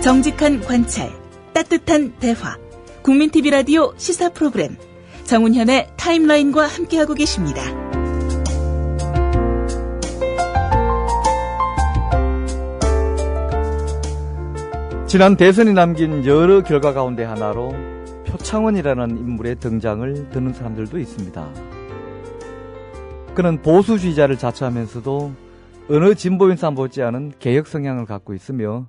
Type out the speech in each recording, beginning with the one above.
정직한 관찰, 따뜻한 대화, 국민TV 라디오 시사 프로그램 정운현의 타임라인과 함께하고 계십니다. 지난 대선이 남긴 여러 결과 가운데 하나로 표창원이라는 인물의 등장을 드는 사람들도 있습니다. 그는 보수주의자를 자처하면서도 어느 진보인사 못지않은 개혁 성향을 갖고 있으며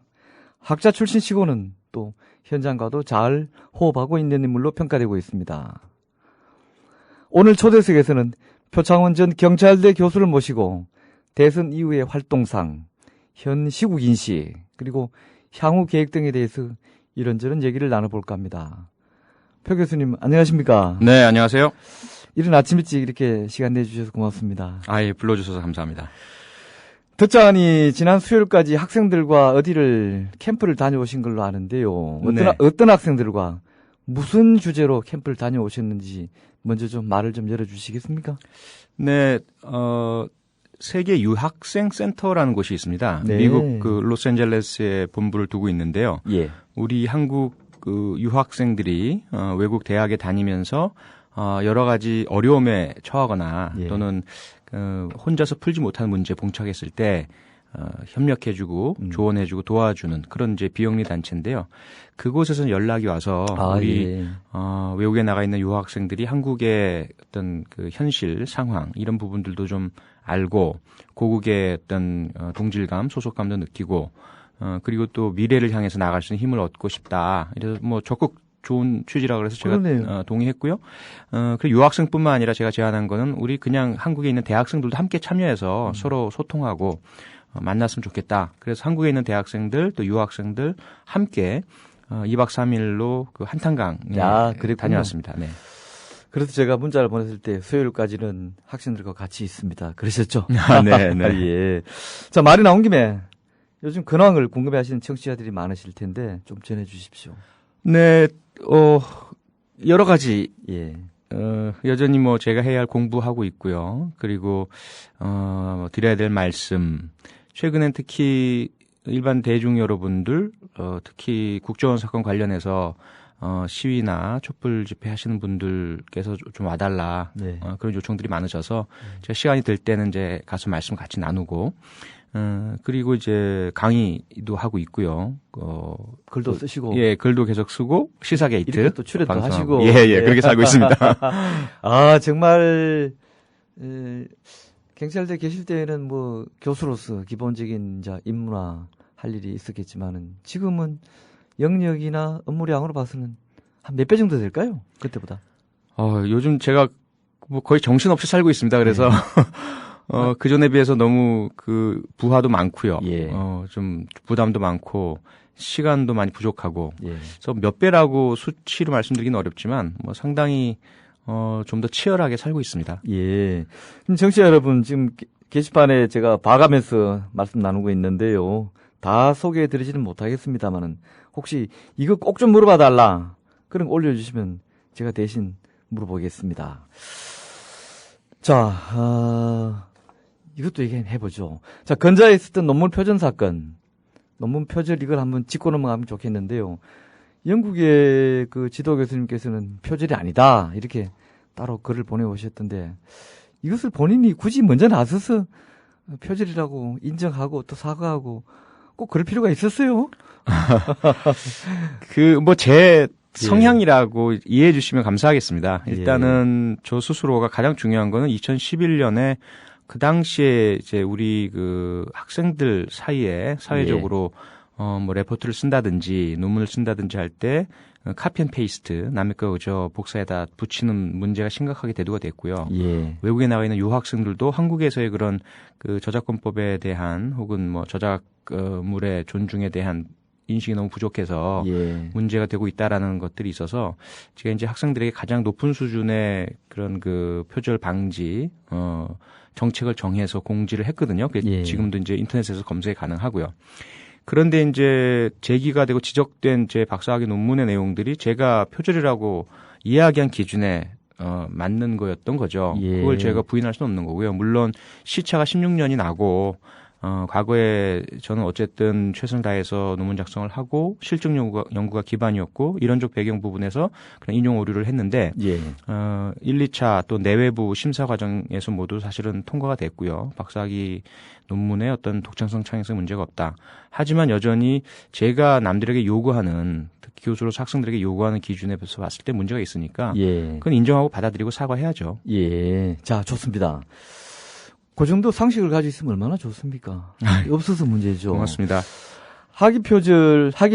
학자 출신치고는 또 현장과도 잘 호흡하고 있는 인물로 평가되고 있습니다. 오늘 초대석에서는 표창원 전 경찰대 교수를 모시고 대선 이후의 활동상, 현 시국 인식, 그리고 향후 계획 등에 대해서 이런저런 얘기를 나눠볼까 합니다. 표 교수님 안녕하십니까? 네, 안녕하세요. 이른 아침 일찍 이렇게 시간 내주셔서 고맙습니다. 예, 불러주셔서 감사합니다. 듣자하니 지난 수요일까지 학생들과 어디를 캠프를 다녀오신 걸로 아는데요. 어떤 학생들과 무슨 주제로 캠프를 다녀오셨는지 먼저 좀 말을 좀 열어주시겠습니까? 네, 세계 유학생 센터라는 곳이 있습니다. 네. 미국 그 로스앤젤레스에 본부를 두고 있는데요. 예. 우리 한국 그 유학생들이 외국 대학에 다니면서 여러 가지 어려움에 처하거나 예. 또는 혼자서 풀지 못하는 문제에 봉착했을 때 협력해주고 조언해주고 도와주는 그런 이제 비영리 단체인데요. 그곳에서 연락이 와서 우리 외국에 나가 있는 유학생들이 한국의 어떤 그 현실 상황 이런 부분들도 좀 알고 고국의 어떤 동질감, 소속감도 느끼고 그리고 또 미래를 향해서 나갈 수 있는 힘을 얻고 싶다. 이래서 뭐 적극 좋은 취지라 그래서 제가 동의했고요. 그리고 유학생뿐만 아니라 제가 제안한 거는 우리 그냥 한국에 있는 대학생들도 함께 참여해서 서로 소통하고 만났으면 좋겠다. 그래서 한국에 있는 대학생들 또 유학생들 함께 2박 3일로 그 한탄강 다녀왔습니다. 네. 그래서 제가 문자를 보냈을 때 수요일까지는 학생들과 같이 있습니다. 그러셨죠? 네. 예. 자, 말이 나온 김에 요즘 근황을 궁금해하시는 청취자들이 많으실 텐데 좀 전해 주십시오. 네, 여러 가지, 예. 여전히 뭐 제가 해야 할 공부하고 있고요. 그리고, 드려야 될 말씀. 최근엔 특히 일반 대중 여러분들, 특히 국정원 사건 관련해서, 시위나 촛불 집회 하시는 분들께서 좀 와달라. 네. 그런 요청들이 많으셔서 제가 시간이 될 때는 이제 가서 말씀 같이 나누고, 그리고 이제 강의도 하고 있고요. 글도 쓰시고. 예, 글도 계속 쓰고, 시사게이트. 이렇게 또 출연도 하시고. 예, 그렇게 살고 있습니다. 정말, 경찰대 계실 때에는 뭐, 교수로서 기본적인 인문화 할 일이 있었겠지만은, 지금은 영역이나 업무량으로 봐서는 한 몇 배 정도 될까요? 그때보다. 요즘 제가 뭐 거의 정신없이 살고 있습니다. 그래서, 그 전에 비해서 너무 그 부하도 많고요. 예. 좀 부담도 많고 시간도 많이 부족하고. 예. 그래서 몇 배라고 수치로 말씀드리기는 어렵지만 뭐 상당히 좀 더 치열하게 살고 있습니다. 예. 청취자 여러분 지금 게시판에 제가 봐가면서 말씀 나누고 있는데요. 다 소개해 드리지는 못하겠습니다만은 혹시 이거 꼭 좀 물어봐 달라. 그럼 올려주시면 제가 대신 물어보겠습니다. 자, 이것도 얘기해보죠. 자, 건자에 있었던 논문 표절 사건, 논문 표절 이걸 한번 짚고 넘어가면 좋겠는데요. 영국의 그 지도 교수님께서는 표절이 아니다. 이렇게 따로 글을 보내오셨던데, 이것을 본인이 굳이 먼저 나서서 표절이라고 인정하고 또 사과하고 꼭 그럴 필요가 있었어요? 제 성향이라고 이해해 주시면 감사하겠습니다. 일단은 저 스스로가 가장 중요한 거는 2011년에 그 당시에 이제 우리 그 학생들 사이에 사회적으로 뭐 레포트를 쓴다든지 논문을 쓴다든지 할 때 카피 앤 페이스트 남의 거 저 복사에다 붙이는 문제가 심각하게 대두가 됐고요. 예. 외국에 나가 있는 유학생들도 한국에서의 그런 그 저작권법에 대한 혹은 뭐 저작물의 존중에 대한 인식이 너무 부족해서 문제가 되고 있다라는 것들이 있어서 제가 이제 학생들에게 가장 높은 수준의 그런 그 표절 방지 정책을 정해서 공지를 했거든요. 지금도 이제 인터넷에서 검색 가능하고요. 그런데 이제 제기가 되고 지적된 제 박사학위 논문의 내용들이 제가 표절이라고 이야기한 기준에 맞는 거였던 거죠. 그걸 제가 부인할 수는 없는 거고요. 물론 시차가 16년이 나고 과거에 저는 어쨌든 최선을 다해서 논문 작성을 하고 실증 연구가 기반이었고 이론적 배경 부분에서 그냥 인용 오류를 했는데 1, 2차 또 내외부 심사 과정에서 모두 사실은 통과가 됐고요. 박사학위 논문의 어떤 독창성 창의성 문제가 없다. 하지만 여전히 제가 남들에게 요구하는 특히 교수로서 학생들에게 요구하는 기준에 비해서 봤을 때 문제가 있으니까 그건 인정하고 받아들이고 사과해야죠. 예, 자 좋습니다. 그 정도 상식을 가지고 있으면 얼마나 좋습니까? 없어서 문제죠. 고맙습니다. 학위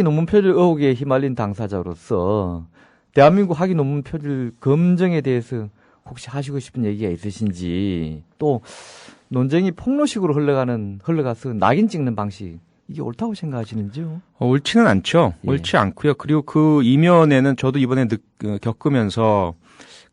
논문 표절 의혹에 휘말린 당사자로서 대한민국 학위 논문 표절 검증에 대해서 혹시 하시고 싶은 얘기가 있으신지, 또 논쟁이 폭로식으로 흘러가서 낙인 찍는 방식, 이게 옳다고 생각하시는지요? 옳지는 않죠. 옳지 않고요. 그리고 그 이면에는 저도 이번에 겪으면서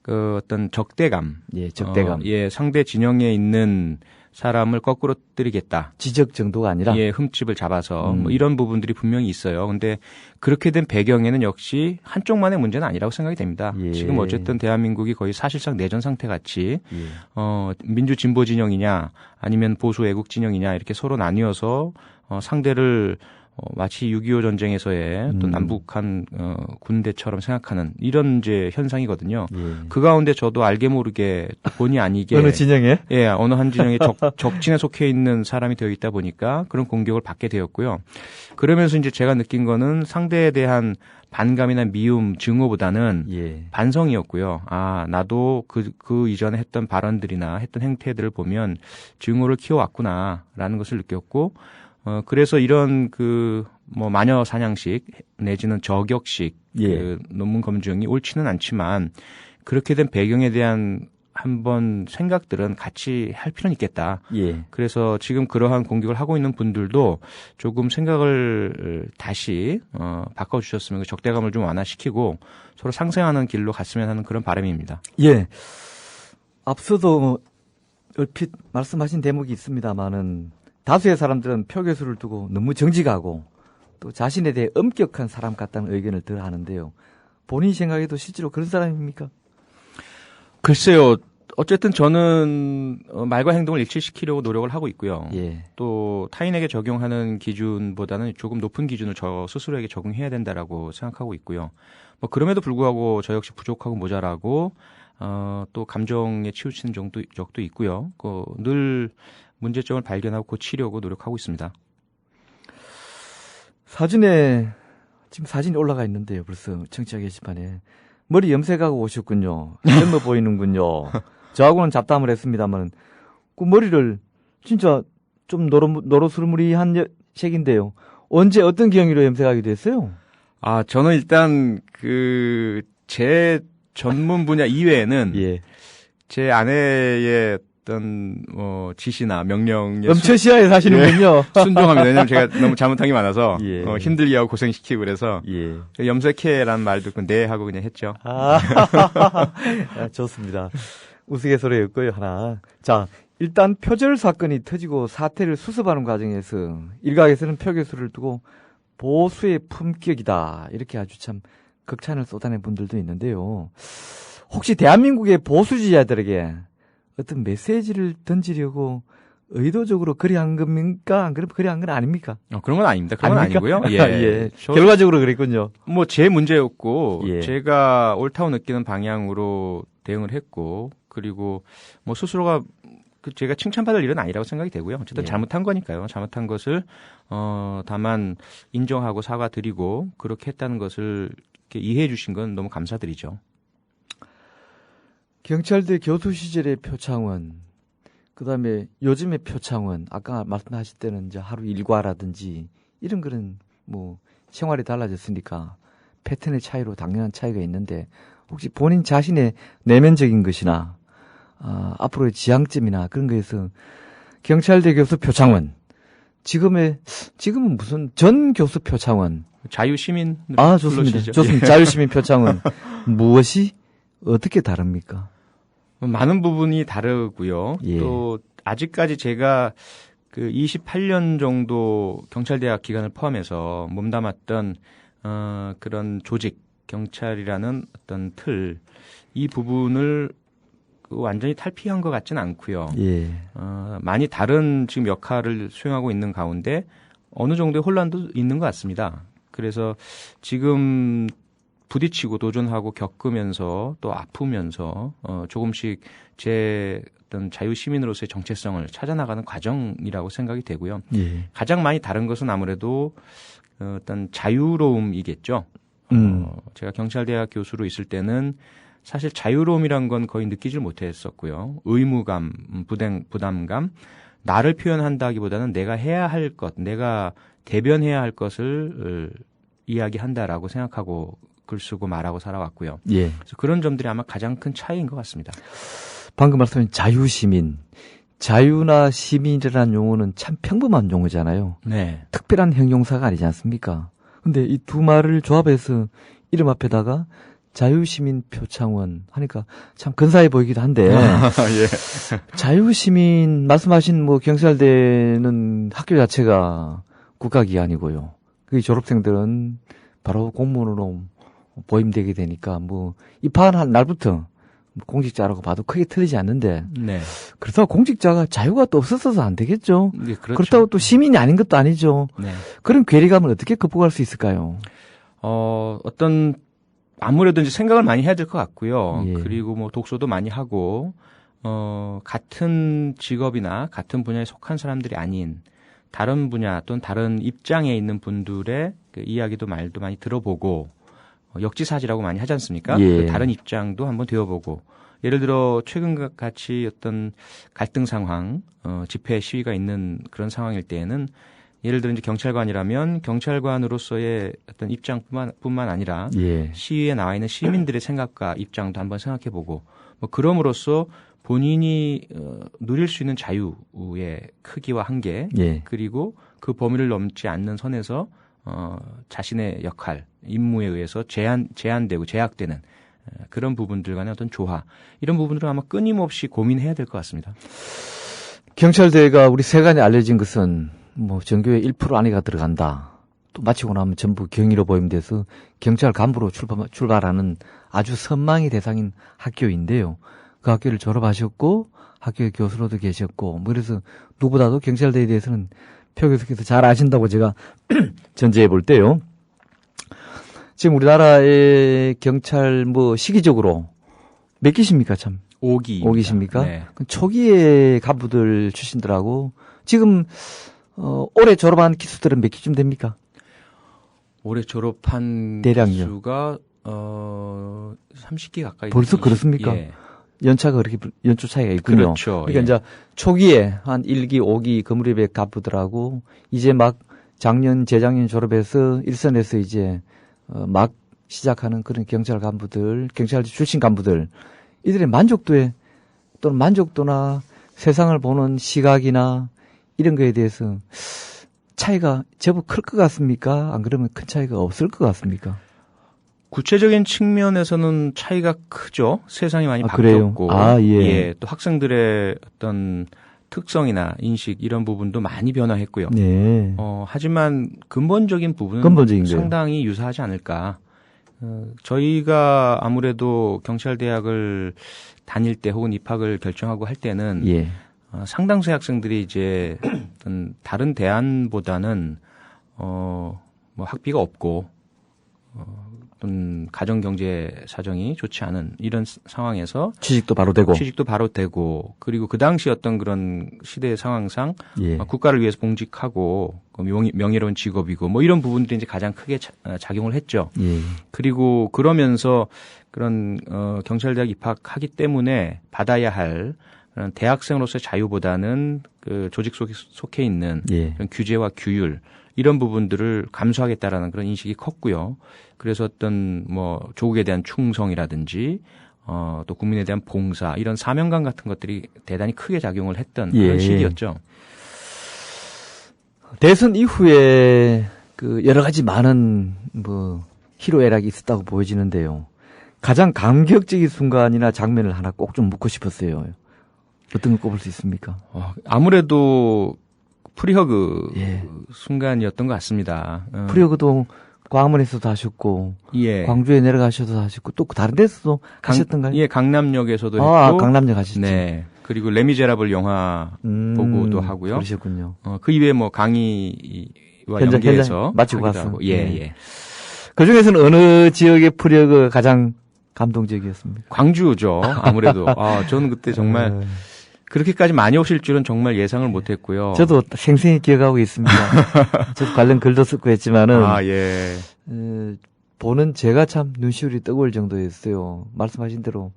그 어떤 적대감. 적대감. 상대 진영에 있는 사람을 거꾸로 뜨리겠다. 지적 정도가 아니라? 흠집을 잡아서. 뭐 이런 부분들이 분명히 있어요. 근데 그렇게 된 배경에는 역시 한쪽만의 문제는 아니라고 생각이 됩니다. 지금 어쨌든 대한민국이 거의 사실상 내전 상태 같이, 민주 진보 진영이냐, 아니면 보수 애국 진영이냐, 이렇게 서로 나뉘어서, 상대를 마치 6.25 전쟁에서의 또 남북한 군대처럼 생각하는 이런 이제 현상이거든요. 그 가운데 저도 알게 모르게 본의 아니게 어느 진영에? 어느 한 진영에 적진에 속해 있는 사람이 되어 있다 보니까 그런 공격을 받게 되었고요. 그러면서 이제 제가 느낀 거는 상대에 대한 반감이나 미움, 증오보다는 반성이었고요. 아, 나도 그 이전에 했던 발언들이나 했던 행태들을 보면 증오를 키워왔구나라는 것을 느꼈고, 그래서 이런 마녀 사냥식 내지는 저격식 그 논문 검증이 옳지는 않지만 그렇게 된 배경에 대한 한번 생각들은 같이 할 필요는 있겠다. 그래서 지금 그러한 공격을 하고 있는 분들도 조금 생각을 다시 바꿔주셨으면 적대감을 좀 완화시키고 서로 상생하는 길로 갔으면 하는 그런 바람입니다. 앞서도 얼핏 말씀하신 대목이 있습니다만은 다수의 사람들은 표교수를 두고 너무 정직하고 또 자신에 대해 엄격한 사람 같다는 의견을 들 하는데요. 본인 생각에도 실제로 그런 사람입니까? 글쎄요. 어쨌든 저는 말과 행동을 일치시키려고 노력을 하고 있고요. 또 타인에게 적용하는 기준보다는 조금 높은 기준을 저 스스로에게 적용해야 된다라고 생각하고 있고요. 뭐 그럼에도 불구하고 저 역시 부족하고 모자라고 또 감정에 치우치는 적도 있고요. 늘 문제점을 발견하고 고치려고 노력하고 있습니다. 지금 사진이 올라가 있는데요. 벌써 청취자 게시판에. 머리 염색하고 오셨군요. 젊어 보이는군요. 저하고는 잡담을 했습니다만, 그 머리를 진짜 좀 노로스르무리한 색인데요. 언제 어떤 경위로 염색하게 됐어요? 아, 저는 일단 제 전문 분야 이외에는 제 아내의 어떤 지시나 명령에 엄처시아에 사시는군요. 순종합니다. 왜냐하면 제가 너무 잘못한 게 많아서 힘들게 하고 고생시키고 그래서 염색해라는 말 듣고 네 하고 그냥 했죠. 좋습니다. 우스갯소리였고요. 하나. 자, 일단 표절 사건이 터지고 사태를 수습하는 과정에서 일각에서는 표교수를 두고 보수의 품격이다, 이렇게 아주 참 극찬을 쏟아낸 분들도 있는데요. 혹시 대한민국의 보수지자들에게 어떤 메시지를 던지려고 의도적으로 그리 한 겁니까? 안 그러면 그리 한 건 아닙니까? 그런 건 아닙니다. 그런 건 아니고요. 결과적으로 그랬군요. 뭐 제 문제였고 제가 옳다고 느끼는 방향으로 대응을 했고, 그리고 뭐 스스로가 제가 칭찬받을 일은 아니라고 생각이 되고요. 어쨌든 잘못한 거니까요. 잘못한 것을 다만 인정하고 사과드리고 그렇게 했다는 것을 이렇게 이해해 주신 건 너무 감사드리죠. 경찰대 교수 시절의 표창원, 그다음에 요즘의 표창원, 아까 말씀하실 때는 이제 하루 일과라든지 이런 거는 뭐 생활이 달라졌으니까 패턴의 차이로 당연한 차이가 있는데, 혹시 본인 자신의 내면적인 것이나 앞으로의 지향점이나 그런 거에서 경찰대 교수 표창원, 지금은 무슨 전 교수 표창원, 자유시민, 좋습니다. 좋습니다. 자유시민 표창원, 무엇이 어떻게 다릅니까? 많은 부분이 다르고요. 또 아직까지 제가 28년 정도 경찰대학 기간을 포함해서 몸담았던 그런 조직, 경찰이라는 어떤 틀, 이 부분을 완전히 탈피한 것 같지는 않고요. 예. 많이 다른 지금 역할을 수행하고 있는 가운데 어느 정도의 혼란도 있는 것 같습니다. 그래서 지금 부딪히고 도전하고 겪으면서 또 아프면서 조금씩 제 어떤 자유시민으로서의 정체성을 찾아나가는 과정이라고 생각이 되고요. 예. 가장 많이 다른 것은 아무래도 어떤 자유로움이겠죠. 제가 경찰대학 교수로 있을 때는 사실 자유로움이란 건 거의 느끼질 못했었고요. 의무감, 부담감, 나를 표현한다기보다는 내가 해야 할 것, 내가 대변해야 할 것을 이야기한다라고 생각하고 글 쓰고 말하고 살아왔고요. 예. 그래서 그런 점들이 아마 가장 큰 차이인 것 같습니다. 방금 말씀하신 자유시민. 자유나 시민이라는 용어는 참 평범한 용어잖아요. 네. 특별한 형용사가 아니지 않습니까? 근데 이 두 말을 조합해서 이름 앞에다가 자유시민 표창원 하니까 참 근사해 보이기도 한데. 예. 자유시민 말씀하신 뭐 경찰대는 학교 자체가 국가기관이고요. 그 졸업생들은 바로 공무원으로 보임되게 되니까 뭐 입학한 날부터 공직자라고 봐도 크게 틀리지 않는데. 네. 그렇다고 공직자가 자유가 또 없었어서 안 되겠죠. 네, 그렇죠. 그렇다고 또 시민이 아닌 것도 아니죠. 네. 그런 괴리감을 어떻게 극복할 수 있을까요? 어떤 아무래도 이제 생각을 많이 해야 될 것 같고요. 예. 그리고 뭐 독서도 많이 하고 같은 직업이나 같은 분야에 속한 사람들이 아닌 다른 분야 또는 다른 입장에 있는 분들의 그 이야기도 말도 많이 들어보고 역지사지라고 많이 하지 않습니까? 예. 그 다른 입장도 한번 되어보고 예를 들어 최근 같이 어떤 갈등 상황, 집회 시위가 있는 그런 상황일 때에는 예를 들어 이제 경찰관이라면 경찰관으로서의 어떤 입장뿐만 아니라 예. 시위에 나와 있는 시민들의 생각과 입장도 한번 생각해보고 뭐 그럼으로써 본인이 누릴 수 있는 자유의 크기와 한계 예. 그리고 그 범위를 넘지 않는 선에서 자신의 역할, 임무에 의해서 제한되고 제약되는 그런 부분들 간의 어떤 조화 이런 부분들은 아마 끊임없이 고민해야 될 것 같습니다. 경찰대가 우리 세간에 알려진 것은 뭐 전교의 1% 안에가 들어간다. 또 마치고 나면 전부 경위로 보임돼서 경찰 간부로 출발하는 아주 선망의 대상인 학교인데요. 그 학교를 졸업하셨고 학교의 교수로도 계셨고 뭐 그래서 누구보다도 경찰대에 대해서는 표 교수께서 잘 아신다고 제가 전제해 볼 때요. 지금 우리나라의 경찰 뭐 시기적으로 몇 기십니까 참? 5기십니까? 네. 초기의 간부들 출신들하고 지금 올해 졸업한 기수들은 몇 기쯤 됩니까? 올해 졸업한 대략요. 기수가 30기 가까이. 벌써 그렇습니까? 예. 연차가 그렇게 연초 차이가 있군요. 그렇죠. 그러니까 예. 이제 초기에 한 1기, 5기 그 무렵의 간부들하고 이제 막 작년, 재작년 졸업해서 일선에서 이제 막 시작하는 그런 경찰 간부들, 경찰 출신 간부들 이들의 만족도에 또는 만족도나 세상을 보는 시각이나 이런 거에 대해서 차이가 제법 클 것 같습니까? 안 그러면 큰 차이가 없을 것 같습니까? 구체적인 측면에서는 차이가 크죠. 세상이 많이 바뀌었고, 예, 또 학생들의 어떤 특성이나 인식 이런 부분도 많이 변화했고요. 네. 하지만 근본적인 부분은 상당히 유사하지 않을까. 저희가 아무래도 경찰대학을 다닐 때 혹은 입학을 결정하고 할 때는 예. 상당수의 학생들이 이제 어떤 다른 대안보다는 뭐 학비가 없고 어떤 가정 경제 사정이 좋지 않은 이런 상황에서 취직도 바로 되고 그리고 그 당시 어떤 그런 시대의 상황상 예. 국가를 위해서 봉직하고 명예로운 직업이고 뭐 이런 부분들이 이제 가장 크게 작용을 했죠. 예. 그리고 그러면서 그런 경찰대학 입학하기 때문에 받아야 할 대학생으로서의 자유보다는 그 조직 속에 속해 있는 예. 그런 규제와 규율 이런 부분들을 감수하겠다라는 그런 인식이 컸고요. 그래서 어떤 뭐 조국에 대한 충성이라든지 또 국민에 대한 봉사 이런 사명감 같은 것들이 대단히 크게 작용을 했던 그런 시기였죠. 대선 이후에 그 여러 가지 많은 뭐 희로애락이 있었다고 보여지는데요. 가장 감격적인 순간이나 장면을 하나 꼭 좀 묻고 싶었어요. 어떤 걸 꼽을 수 있습니까? 아무래도 프리허그 순간이었던 것 같습니다. 프리허그도 광화문에서도 하셨고, 예. 광주에 내려가셔도 하셨고, 또 다른 데서도 하셨던가요? 예, 강남역에서도 했고. 강남역 하셨죠. 네. 그리고 레미제라블 영화 보고도 하고요. 그러셨군요. 그 이외에 뭐 강의와 연계해서 마치고 갔어요. 예, 예. 그 중에서는 어느 지역의 프리허가 가장 감동적이었습니까? 광주죠. 아무래도. 저는 그때 정말 그렇게까지 많이 오실 줄은 정말 예상을 못했고요. 저도 생생히 기억하고 있습니다. 저도 관련 글도 쓰고 했지만은. 예. 보는 제가 참 눈시울이 뜨거울 정도였어요. 말씀하신 대로.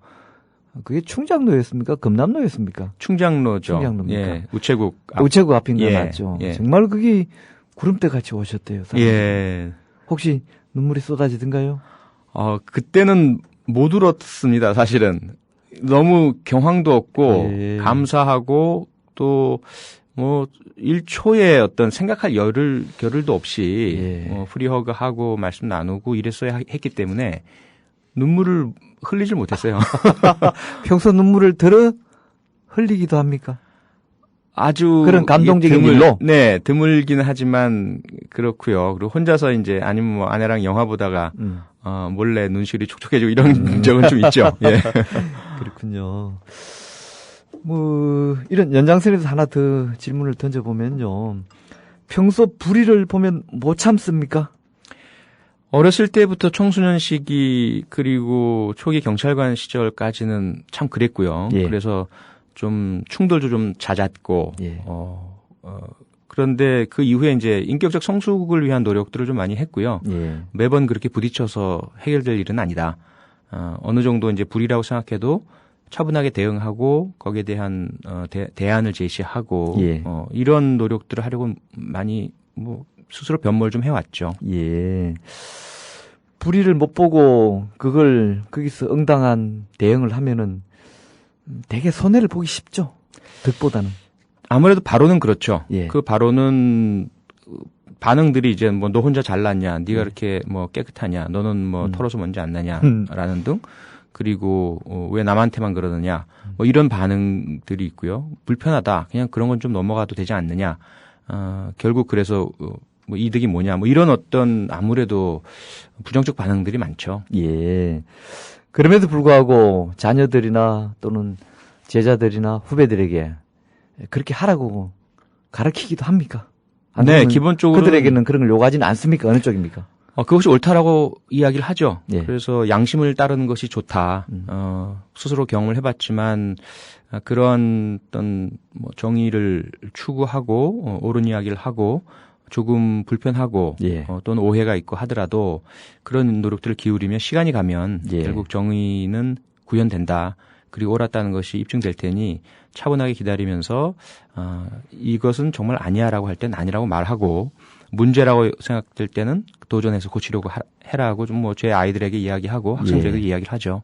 그게 충장로였습니까? 금남로였습니까? 충장로죠. 충장로입니까? 예. 우체국 앞인 거 맞죠? 예. 정말 그게 구름대 같이 오셨대요. 사람들이. 예. 혹시 눈물이 쏟아지던가요? 그때는 못 울었습니다, 사실은. 너무 경황도 없고, 예. 감사하고, 또, 뭐, 1초의 어떤 생각할 겨를도 없이, 예. 프리허그 하고 말씀 나누고 이랬어야 했기 때문에, 눈물을 흘리질 못했어요. 평소 눈물을 흘리기도 합니까? 아주 그런 감동적인 일로? 네, 드물기는 하지만 그렇고요. 그리고 혼자서 이제 아니면 뭐 아내랑 영화 보다가 몰래 눈시울이 촉촉해지고 이런 적은 좀 있죠. 예. 그렇군요. 뭐 이런 연장선에서 하나 더 질문을 던져보면요. 평소 불의를 보면 못 참습니까? 어렸을 때부터 청소년 시기 그리고 초기 경찰관 시절까지는 참 그랬고요. 예. 그래서 좀 충돌도 좀 잦았고, 예. 그런데 그 이후에 이제 인격적 성숙을 위한 노력들을 좀 많이 했고요. 예. 매번 그렇게 부딪혀서 해결될 일은 아니다. 어느 정도 이제 불이라고 생각해도 차분하게 대응하고 거기에 대한 대안을 제시하고 예. 이런 노력들을 하려고 많이 뭐 스스로 변모를 좀 해왔죠. 예. 불의를 못 보고 그걸 거기서 응당한 대응을 하면은 되게 손해를 보기 쉽죠. 득보다는. 아무래도 바로는 그렇죠. 예. 그 바로는 반응들이 이제 뭐 너 혼자 잘났냐, 네가 이렇게 뭐 깨끗하냐, 너는 뭐 털어서 먼지 안 나냐라는 등 그리고 왜 남한테만 그러느냐, 뭐 이런 반응들이 있고요. 불편하다, 그냥 그런 건 좀 넘어가도 되지 않느냐. 결국 그래서 뭐 이득이 뭐냐, 뭐 이런 어떤 아무래도 부정적 반응들이 많죠. 예. 그럼에도 불구하고 자녀들이나 또는 제자들이나 후배들에게 그렇게 하라고 가르치기도 합니까? 네, 기본적으로 그들에게는 그런 걸 요구하지는 않습니까? 어느 쪽입니까? 그것이 옳다라고 이야기를 하죠. 예. 그래서 양심을 따르는 것이 좋다. 스스로 경험을 해봤지만 그런 어떤 뭐 정의를 추구하고 옳은 이야기를 하고 조금 불편하고 예. 또는 오해가 있고 하더라도 그런 노력들을 기울이면 시간이 가면 예. 결국 정의는 구현된다. 그리고 옳았다는 것이 입증될 테니 차분하게 기다리면서 이것은 정말 아니야라고 할 땐 아니라고 말하고 문제라고 생각될 때는 도전해서 고치려고 해라고 좀 뭐 제 아이들에게 이야기하고 학생들에게 예. 이야기를 하죠.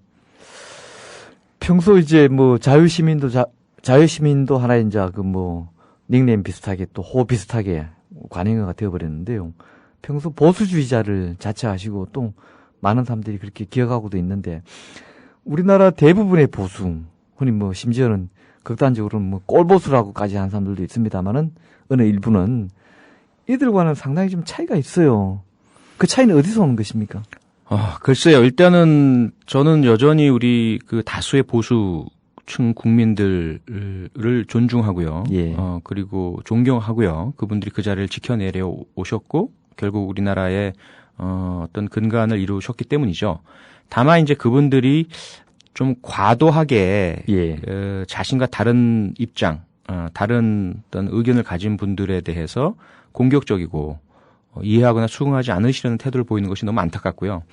평소 이제 뭐 자유시민도 하나의 이제 그 뭐 닉네임 비슷하게 또 호 비슷하게 관행어가 되어버렸는데요. 평소 보수주의자를 자처하시고 또 많은 사람들이 그렇게 기억하고도 있는데 우리나라 대부분의 보수, 흔히 뭐 심지어는 극단적으로는 뭐 꼴보수라고까지 하는 사람들도 있습니다만은 어느 일부는 이들과는 상당히 좀 차이가 있어요. 그 차이는 어디서 오는 것입니까? 글쎄요. 일단은 저는 여전히 우리 그 다수의 보수층 국민들을 존중하고요. 예. 그리고 존경하고요. 그분들이 그 자리를 지켜내려 오셨고 결국 우리나라의 어떤 근간을 이루셨기 때문이죠. 다만 이제 그분들이 좀 과도하게 예. 자신과 다른 입장, 다른 어떤 의견을 가진 분들에 대해서 공격적이고 이해하거나 수긍하지 않으시려는 태도를 보이는 것이 너무 안타깝고요.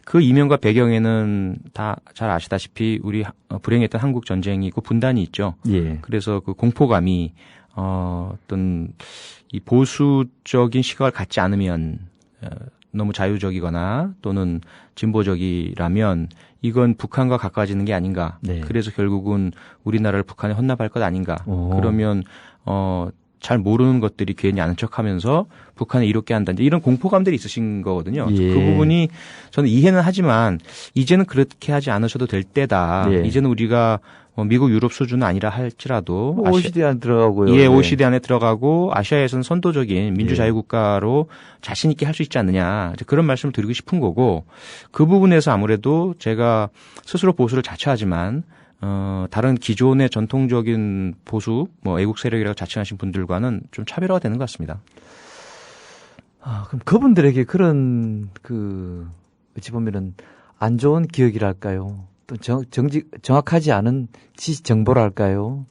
그 이면과 배경에는 다 잘 아시다시피 우리 불행했던 한국 전쟁이 있고 분단이 있죠. 예. 그래서 그 공포감이 어떤 이 보수적인 시각을 갖지 않으면 너무 자유적이거나 또는 진보적이라면 이건 북한과 가까워지는 게 아닌가. 네. 그래서 결국은 우리나라를 북한에 헌납할 것 아닌가. 그러면 잘 모르는 것들이 괜히 아는 척하면서 북한을 이롭게 한다. 이런 공포감들이 있으신 거거든요. 예. 그 부분이 저는 이해는 하지만 이제는 그렇게 하지 않으셔도 될 때다. 예. 이제는 우리가 미국, 유럽 수준은 아니라 할지라도 OECD 안에 들어가고요. 예, OECD 안에 들어가고 아시아에서는 선도적인 민주자유국가로 자신 있게 할 수 있지 않느냐. 그런 말씀을 드리고 싶은 거고 그 부분에서 아무래도 제가 스스로 보수를 자처하지만 다른 기존의 전통적인 보수, 애국 세력이라고 자칭하신 분들과는 좀 차별화가 되는 것 같습니다. 그럼 그분들에게 그런 어찌 보면은 안 좋은 기억이랄까요? 또 정확하지 않은 지시 정보랄까요?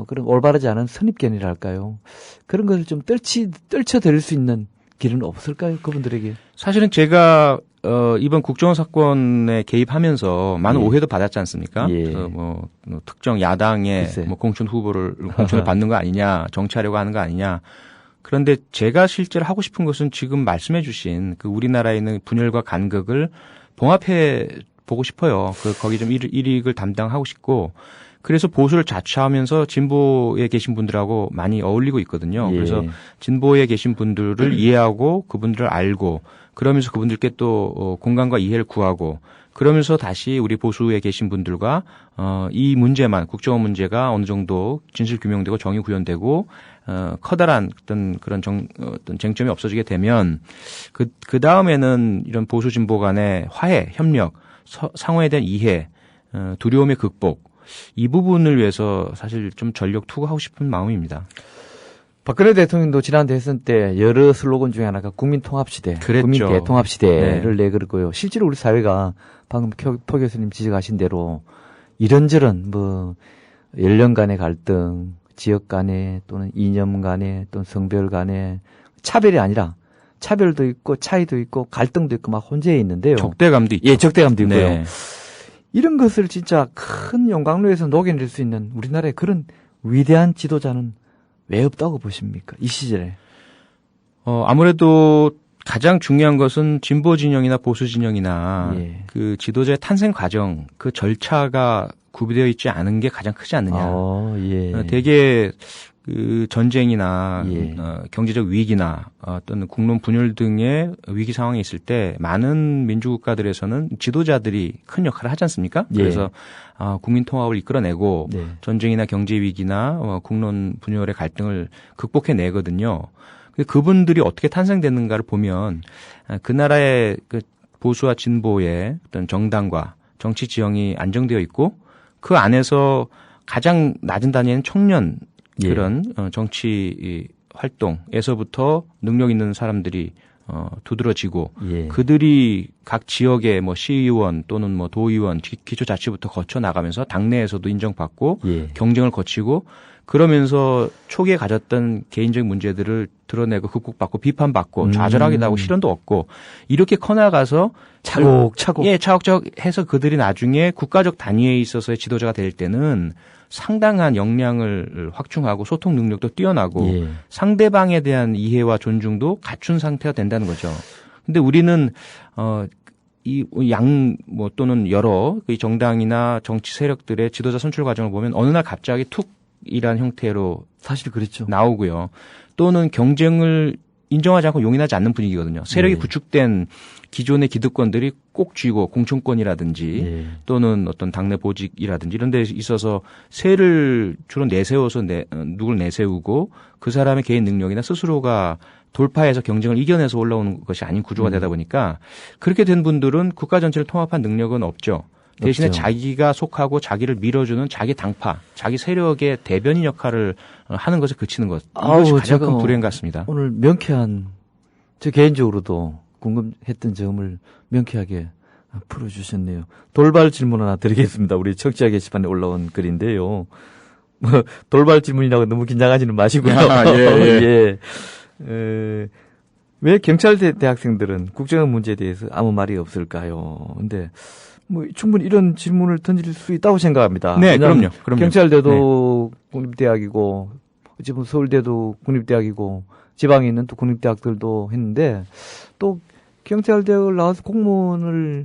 그런 올바르지 않은 선입견이랄까요? 그런 것을 좀 떨쳐드릴 수 있는 길은 없을까요? 그분들에게? 사실은 제가 이번 국정원 사건에 개입하면서 많은 오해도 받았지 않습니까? 예. 특정 야당의 공천을 받는 거 아니냐, 정치하려고 하는 거 아니냐. 그런데 제가 실제로 하고 싶은 것은 지금 말씀해 주신 우리나라에 있는 분열과 간극을 봉합해 보고 싶어요. 거기 좀 일익을 담당하고 싶고, 그래서 보수를 자처하면서 진보에 계신 분들하고 많이 어울리고 있거든요. 예. 그래서 진보에 계신 분들을 이해하고 그분들을 알고, 그러면서 그분들께 또 공감과 이해를 구하고, 그러면서 다시 우리 보수에 계신 분들과 이 문제만, 국정원 문제가 어느 정도 진실 규명되고 정의 구현되고 커다란 어떤 그런 어떤 쟁점이 없어지게 되면 그 다음에는 이런 보수 진보 간의 화해, 협력, 상호에 대한 이해, 두려움의 극복, 이 부분을 위해서 사실 좀 전력 투구하고 싶은 마음입니다. 박근혜 대통령도 지난 대선 때 여러 슬로건 중에 하나가 국민통합시대, 그랬죠. 국민 대통합시대를 내걸었고요. 실제로 우리 사회가 방금 포 교수님 지적하신 대로 이런저런 연령 간의 갈등, 지역 간의 또는 이념 간의 또는 성별 간의 차별이 아니라 차별도 있고 차이도 있고 갈등도 있고 막 혼재해 있는데요. 적대감도 있죠. 예, 적대감도 있고요. 네. 이런 것을 진짜 큰 용광로에서 녹여낼 수 있는 우리나라의 그런 위대한 지도자는 왜 없다고 보십니까? 이 시절에. 아무래도 가장 중요한 것은 진보 진영이나 보수 진영이나 그 지도자의 탄생 과정, 그 절차가 구비되어 있지 않은 게 가장 크지 않느냐. 되게 그 전쟁이나 경제적 위기나 어떤 국론 분열 등의 위기 상황에 있을 때 많은 민주국가들에서는 지도자들이 큰 역할을 하지 않습니까? 그래서 국민 통합을 이끌어내고 전쟁이나 경제 위기나 국론 분열의 갈등을 극복해내거든요. 그분들이 어떻게 탄생됐는가를 보면 그 나라의 그 보수와 진보의 어떤 정당과 정치 지형이 안정되어 있고 그 안에서 가장 낮은 단위는 청년 그런 정치 활동에서부터 능력 있는 사람들이 두드러지고 그들이 각 지역의 시의원 또는 도의원, 기초자치부터 거쳐 나가면서 당내에서도 인정받고 경쟁을 거치고 그러면서 초기에 가졌던 개인적인 문제들을 드러내고 극복받고 비판받고 좌절하기도 하고 실현도 얻고 이렇게 커나가서 차곡차곡 차곡차곡 해서 그들이 나중에 국가적 단위에 있어서의 지도자가 될 때는 상당한 역량을 확충하고 소통 능력도 뛰어나고 상대방에 대한 이해와 존중도 갖춘 상태가 된다는 거죠. 근데 우리는 또는 여러 이 정당이나 정치 세력들의 지도자 선출 과정을 보면 어느 날 갑자기 툭이란 형태로 사실 그렇죠. 나오고요. 또는 경쟁을 인정하지 않고 용인하지 않는 분위기거든요. 세력이 구축된 기존의 기득권들이 꼭 쥐고 공천권이라든지 또는 어떤 당내 보직이라든지 이런 데 있어서 세를 주로 내세워서 누굴 내세우고 그 사람의 개인 능력이나 스스로가 돌파해서 경쟁을 이겨내서 올라오는 것이 아닌 구조가 되다 보니까 그렇게 된 분들은 국가 전체를 통합한 능력은 없죠. 대신에 없죠. 자기가 속하고 자기를 밀어주는 자기 당파, 자기 세력의 대변인 역할을 하는 것에 그치는 것. 이것이 가장 큰 불행 같습니다. 오늘 명쾌한, 저 개인적으로도 궁금했던 점을 명쾌하게 풀어주셨네요. 돌발 질문 하나 드리겠습니다. 우리 청취자 게시판에 올라온 글인데요. 돌발 질문이라고 너무 긴장하지는 마시고요. 왜 경찰대 대학생들은 국정원 문제에 대해서 아무 말이 없을까요? 근데 충분히 이런 질문을 던질 수 있다고 생각합니다. 네, 그럼요. 경찰대도 국립대학이고, 지금 서울대도 국립대학이고, 지방에 있는 또 국립대학들도 했는데, 또 경찰대학을 나와서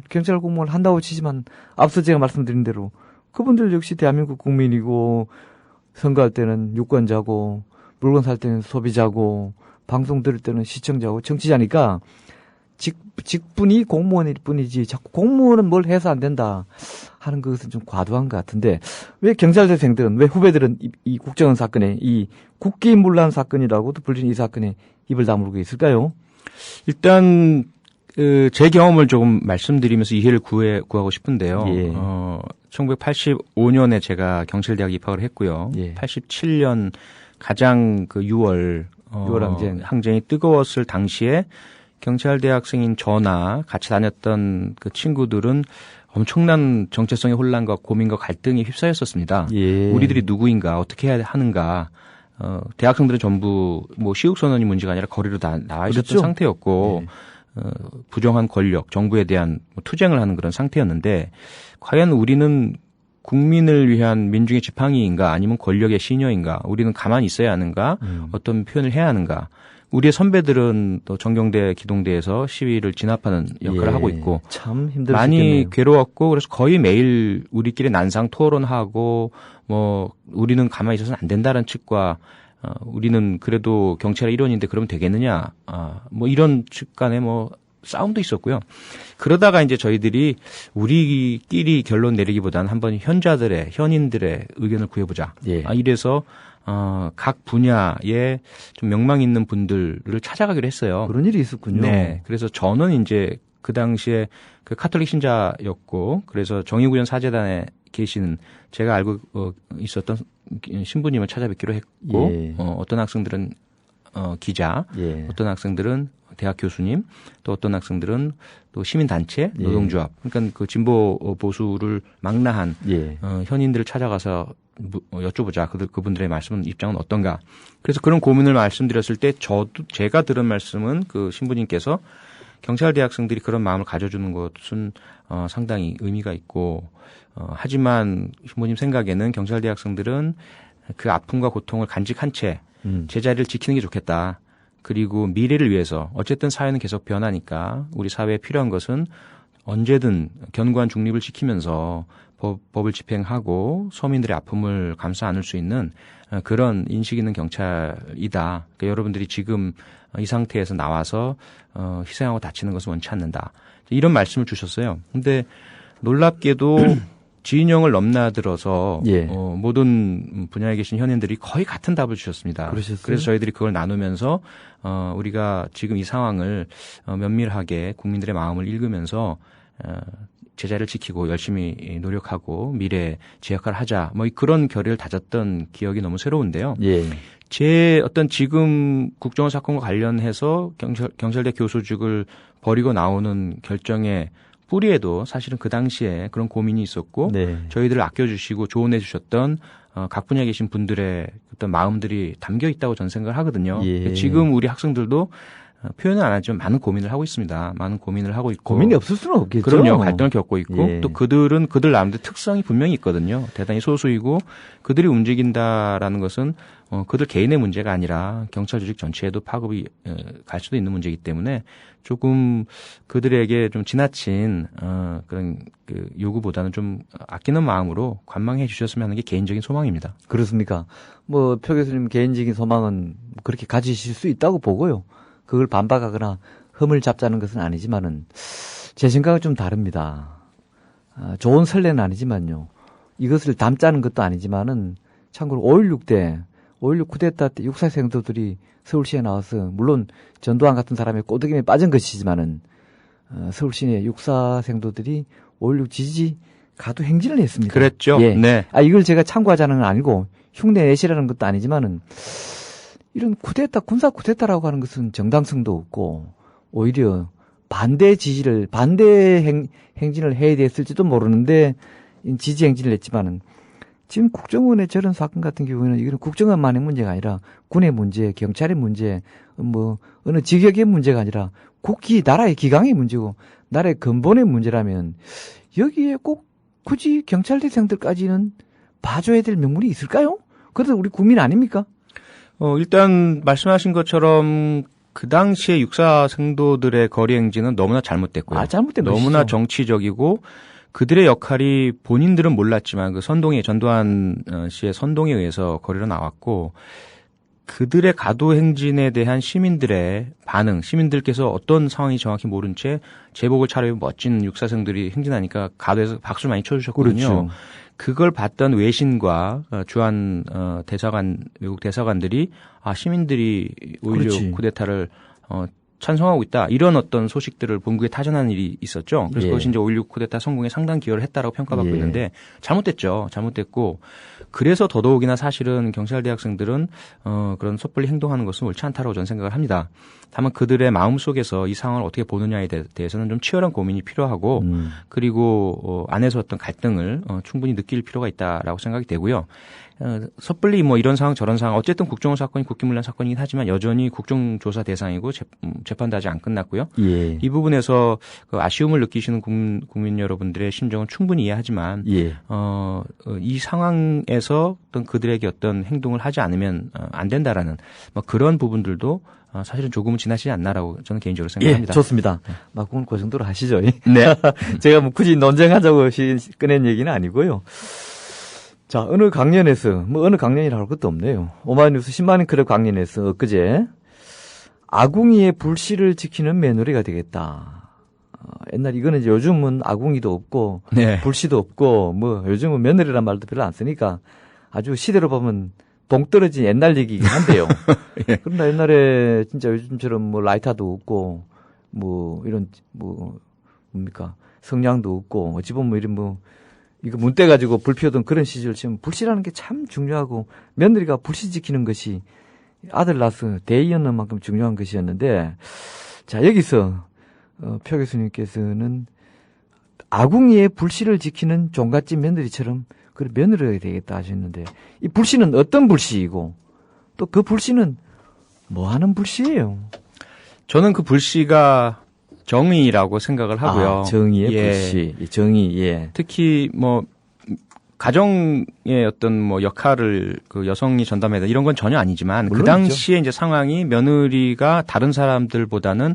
경찰 공무원을 한다고 치지만, 앞서 제가 말씀드린 대로, 그분들 역시 대한민국 국민이고, 선거할 때는 유권자고, 물건 살 때는 소비자고 방송 들을 때는 시청자고 정치자니까 직분이 공무원일 뿐이지 자꾸 공무원은 뭘 해서 안 된다 하는 것은 좀 과도한 것 같은데 왜 경찰대생들은 왜 후배들은 이 국정원 사건에 이 국기문란 사건이라고도 불리는 이 사건에 입을 다물고 있을까요? 일단 제 경험을 조금 말씀드리면서 이해를 구하고 싶은데요. 예. 1985년에 제가 경찰대학 입학을 했고요. 예. 87년 가장 6월 항쟁이 뜨거웠을 당시에 경찰대학생인 저나 같이 다녔던 그 친구들은 엄청난 정체성의 혼란과 고민과 갈등에 휩싸였었습니다. 예. 우리들이 누구인가, 어떻게 해야 하는가. 대학생들은 전부 시국선언이 문제가 아니라 거리로 나와 있었던 그렇죠? 상태였고, 예. 부정한 권력, 정부에 대한 투쟁을 하는 그런 상태였는데, 과연 우리는 국민을 위한 민중의 지팡이인가, 아니면 권력의 시녀인가, 우리는 가만히 있어야 하는가, 어떤 표현을 해야 하는가. 우리의 선배들은 또 정경대, 기동대에서 시위를 진압하는 역할을 하고 있고 참 힘들었겠네요. 많이 괴로웠고 그래서 거의 매일 우리끼리 난상 토론하고 우리는 가만히 있어서는 안 된다는 측과 우리는 그래도 경찰의 일원인데 그러면 되겠느냐 이런 측 간에 싸움도 있었고요. 그러다가 이제 저희들이 우리끼리 결론 내리기보다는 한번 현인들의 의견을 구해보자. 예. 이래서 각 분야에 좀 명망 있는 분들을 찾아가기로 했어요. 그런 일이 있었군요. 네. 그래서 저는 이제 그 당시에 그 카톨릭 신자였고, 그래서 정의구현 사재단에 계신 제가 알고 있었던 신부님을 찾아뵙기로 했고, 예. 어떤 학생들은 기자, 예. 어떤 학생들은 대학 교수님, 또 어떤 학생들은 또 시민단체, 노동조합, 그러니까 그 진보 보수를 망라한 예. 현인들을 찾아가서 여쭤보자. 그분들의 입장은 어떤가. 그래서 그런 고민을 말씀드렸을 때 제가 들은 말씀은 그 신부님께서 경찰대 학생들이 그런 마음을 가져주는 것은 상당히 의미가 있고 하지만 신부님 생각에는 경찰대 학생들은 그 아픔과 고통을 간직한 채 제자리를 지키는 게 좋겠다. 그리고 미래를 위해서 어쨌든 사회는 계속 변하니까 우리 사회에 필요한 것은 언제든 견고한 중립을 지키면서 법을 집행하고 서민들의 아픔을 감싸 안을 수 있는 그런 인식 있는 경찰이다. 그러니까 여러분들이 지금 이 상태에서 나와서 희생하고 다치는 것은 원치 않는다. 이런 말씀을 주셨어요. 근데 놀랍게도 지인형을 넘나들어서 예. 모든 분야에 계신 현인들이 거의 같은 답을 주셨습니다. 그러셨어요? 그래서 저희들이 그걸 나누면서 우리가 지금 이 상황을 면밀하게 국민들의 마음을 읽으면서 제자를 지키고 열심히 노력하고 미래에 제 역할을 하자. 그런 결의를 다졌던 기억이 너무 새로운데요. 예. 제 어떤 지금 국정원 사건과 관련해서 경찰대 교수직을 버리고 나오는 결정의 뿌리에도 사실은 그 당시에 그런 고민이 있었고 네. 저희들을 아껴주시고 조언해 주셨던 각 분야에 계신 분들의 어떤 마음들이 담겨 있다고 저는 생각을 하거든요. 예. 지금 우리 학생들도 표현은 안 하지만 많은 고민을 하고 있습니다. 많은 고민을 하고 있고. 고민이 없을 수는 없겠죠. 그럼요. 갈등을 겪고 있고 예. 또 그들은 그들 나름대로 특성이 분명히 있거든요. 대단히 소수이고 그들이 움직인다라는 것은 그들 개인의 문제가 아니라 경찰 조직 전체에도 파급이 갈 수도 있는 문제이기 때문에 조금 그들에게 좀 지나친 그런 그 요구보다는 좀 아끼는 마음으로 관망해 주셨으면 하는 게 개인적인 소망입니다. 그렇습니까? 표 교수님 개인적인 소망은 그렇게 가지실 수 있다고 보고요. 그걸 반박하거나 흠을 잡자는 것은 아니지만은 제 생각은 좀 다릅니다. 좋은 설레는 아니지만요. 이것을 담자는 것도 아니지만은 참고로 5.16 쿠데타 때 육사생도들이 서울시에 나와서 물론 전두환 같은 사람의 꼬드김에 빠진 것이지만은 서울시내 육사생도들이 5.16 지지 가도 행진을 했습니다. 그랬죠. 예. 네. 이걸 제가 참고하자는 건 아니고 흉내 내시라는 것도 아니지만은 이런 군사 쿠데타라고 하는 것은 정당성도 없고 오히려 반대 행진을 해야 됐을지도 모르는데 지지 행진을 했지만은 지금 국정원의 저런 사건 같은 경우에는 이건 국정원만의 문제가 아니라 군의 문제, 경찰의 문제, 어느 직역의 문제가 아니라 나라의 기강의 문제고 나라의 근본의 문제라면 여기에 꼭 굳이 경찰대생들까지는 봐줘야 될 명분이 있을까요? 그래도 우리 국민 아닙니까? 일단 말씀하신 것처럼 그 당시에 육사생도들의 거리 행진은 너무나 잘못됐고요. 잘못된 너무나 것이죠. 정치적이고 그들의 역할이 본인들은 몰랐지만 그 전두환 씨의 선동에 의해서 거리로 나왔고 그들의 가도 행진에 대한 시민들의 반응, 시민들께서 어떤 상황이 정확히 모른 채 제복을 차려입은 멋진 육사생들이 행진하니까 가도에서 박수를 많이 쳐주셨거든요. 그렇죠. 그걸 봤던 외신과 주한 대사관, 외국 대사관들이 시민들이 오히려 그렇지. 쿠데타를 찬성하고 있다. 이런 어떤 소식들을 본국에 타전하는 일이 있었죠. 그래서 그것이 이제 5.16 쿠데타 성공에 상당히 기여를 했다라고 평가받고 있는데 잘못됐죠. 잘못됐고 그래서 더더욱이나 사실은 경찰대 학생들은 그런 섣불리 행동하는 것은 옳지 않다라고 저는 생각을 합니다. 다만 그들의 마음속에서 이 상황을 어떻게 보느냐에 대해서는 좀 치열한 고민이 필요하고 그리고 안에서 어떤 갈등을 충분히 느낄 필요가 있다라고 생각이 되고요. 섣불리 뭐 이런 상황 저런 상황 어쨌든 국정원 사건이 국기문란 사건이긴 하지만 여전히 국정조사 대상이고 재판도 아직 안 끝났고요. 예. 이 부분에서 그 아쉬움을 느끼시는 국민 여러분들의 심정은 충분히 이해하지만 이 상황에서 어떤 그들에게 어떤 행동을 하지 않으면 안 된다라는 뭐 그런 부분들도 사실은 조금은 지나치지 않나라고 저는 개인적으로 생각합니다. 예, 좋습니다. 막 오늘 그 정도로 하시죠. 네. 제가 뭐 굳이 논쟁하자고 꺼낸 얘기는 아니고요. 자, 어느 강연에서, 어느 강연이라 할 것도 없네요. 오마이뉴스 10만인 클럽 강연에서 엊그제 아궁이의 불씨를 지키는 며느리가 되겠다. 옛날 이거는 이제 요즘은 아궁이도 없고, 네. 불씨도 없고, 요즘은 며느리란 말도 별로 안 쓰니까 아주 시대로 보면 동떨어진 옛날 얘기긴 한데요. 예. 그러나 옛날에 진짜 요즘처럼 라이터도 없고, 뭡니까? 성냥도 없고, 어찌 보면 이런 이거 문대 가지고 불 피우던 그런 시절 지금 불씨라는 게 참 중요하고 며느리가 불씨 지키는 것이 아들 낳아서 대의였는 만큼 중요한 것이었는데 자 여기서 표 교수님께서는 아궁이의 불씨를 지키는 종갓집 며느리처럼 그런 며느리가 되겠다 하셨는데 이 불씨는 어떤 불씨이고 또 그 불씨는 뭐 하는 불씨예요? 저는 그 불씨가 정의라고 생각을 하고요. 정의의 불씨, 정의, 예. 특히 가정의 어떤 역할을 그 여성이 전담해야 이런 건 전혀 아니지만 그 당시에 이제 상황이 며느리가 다른 사람들보다는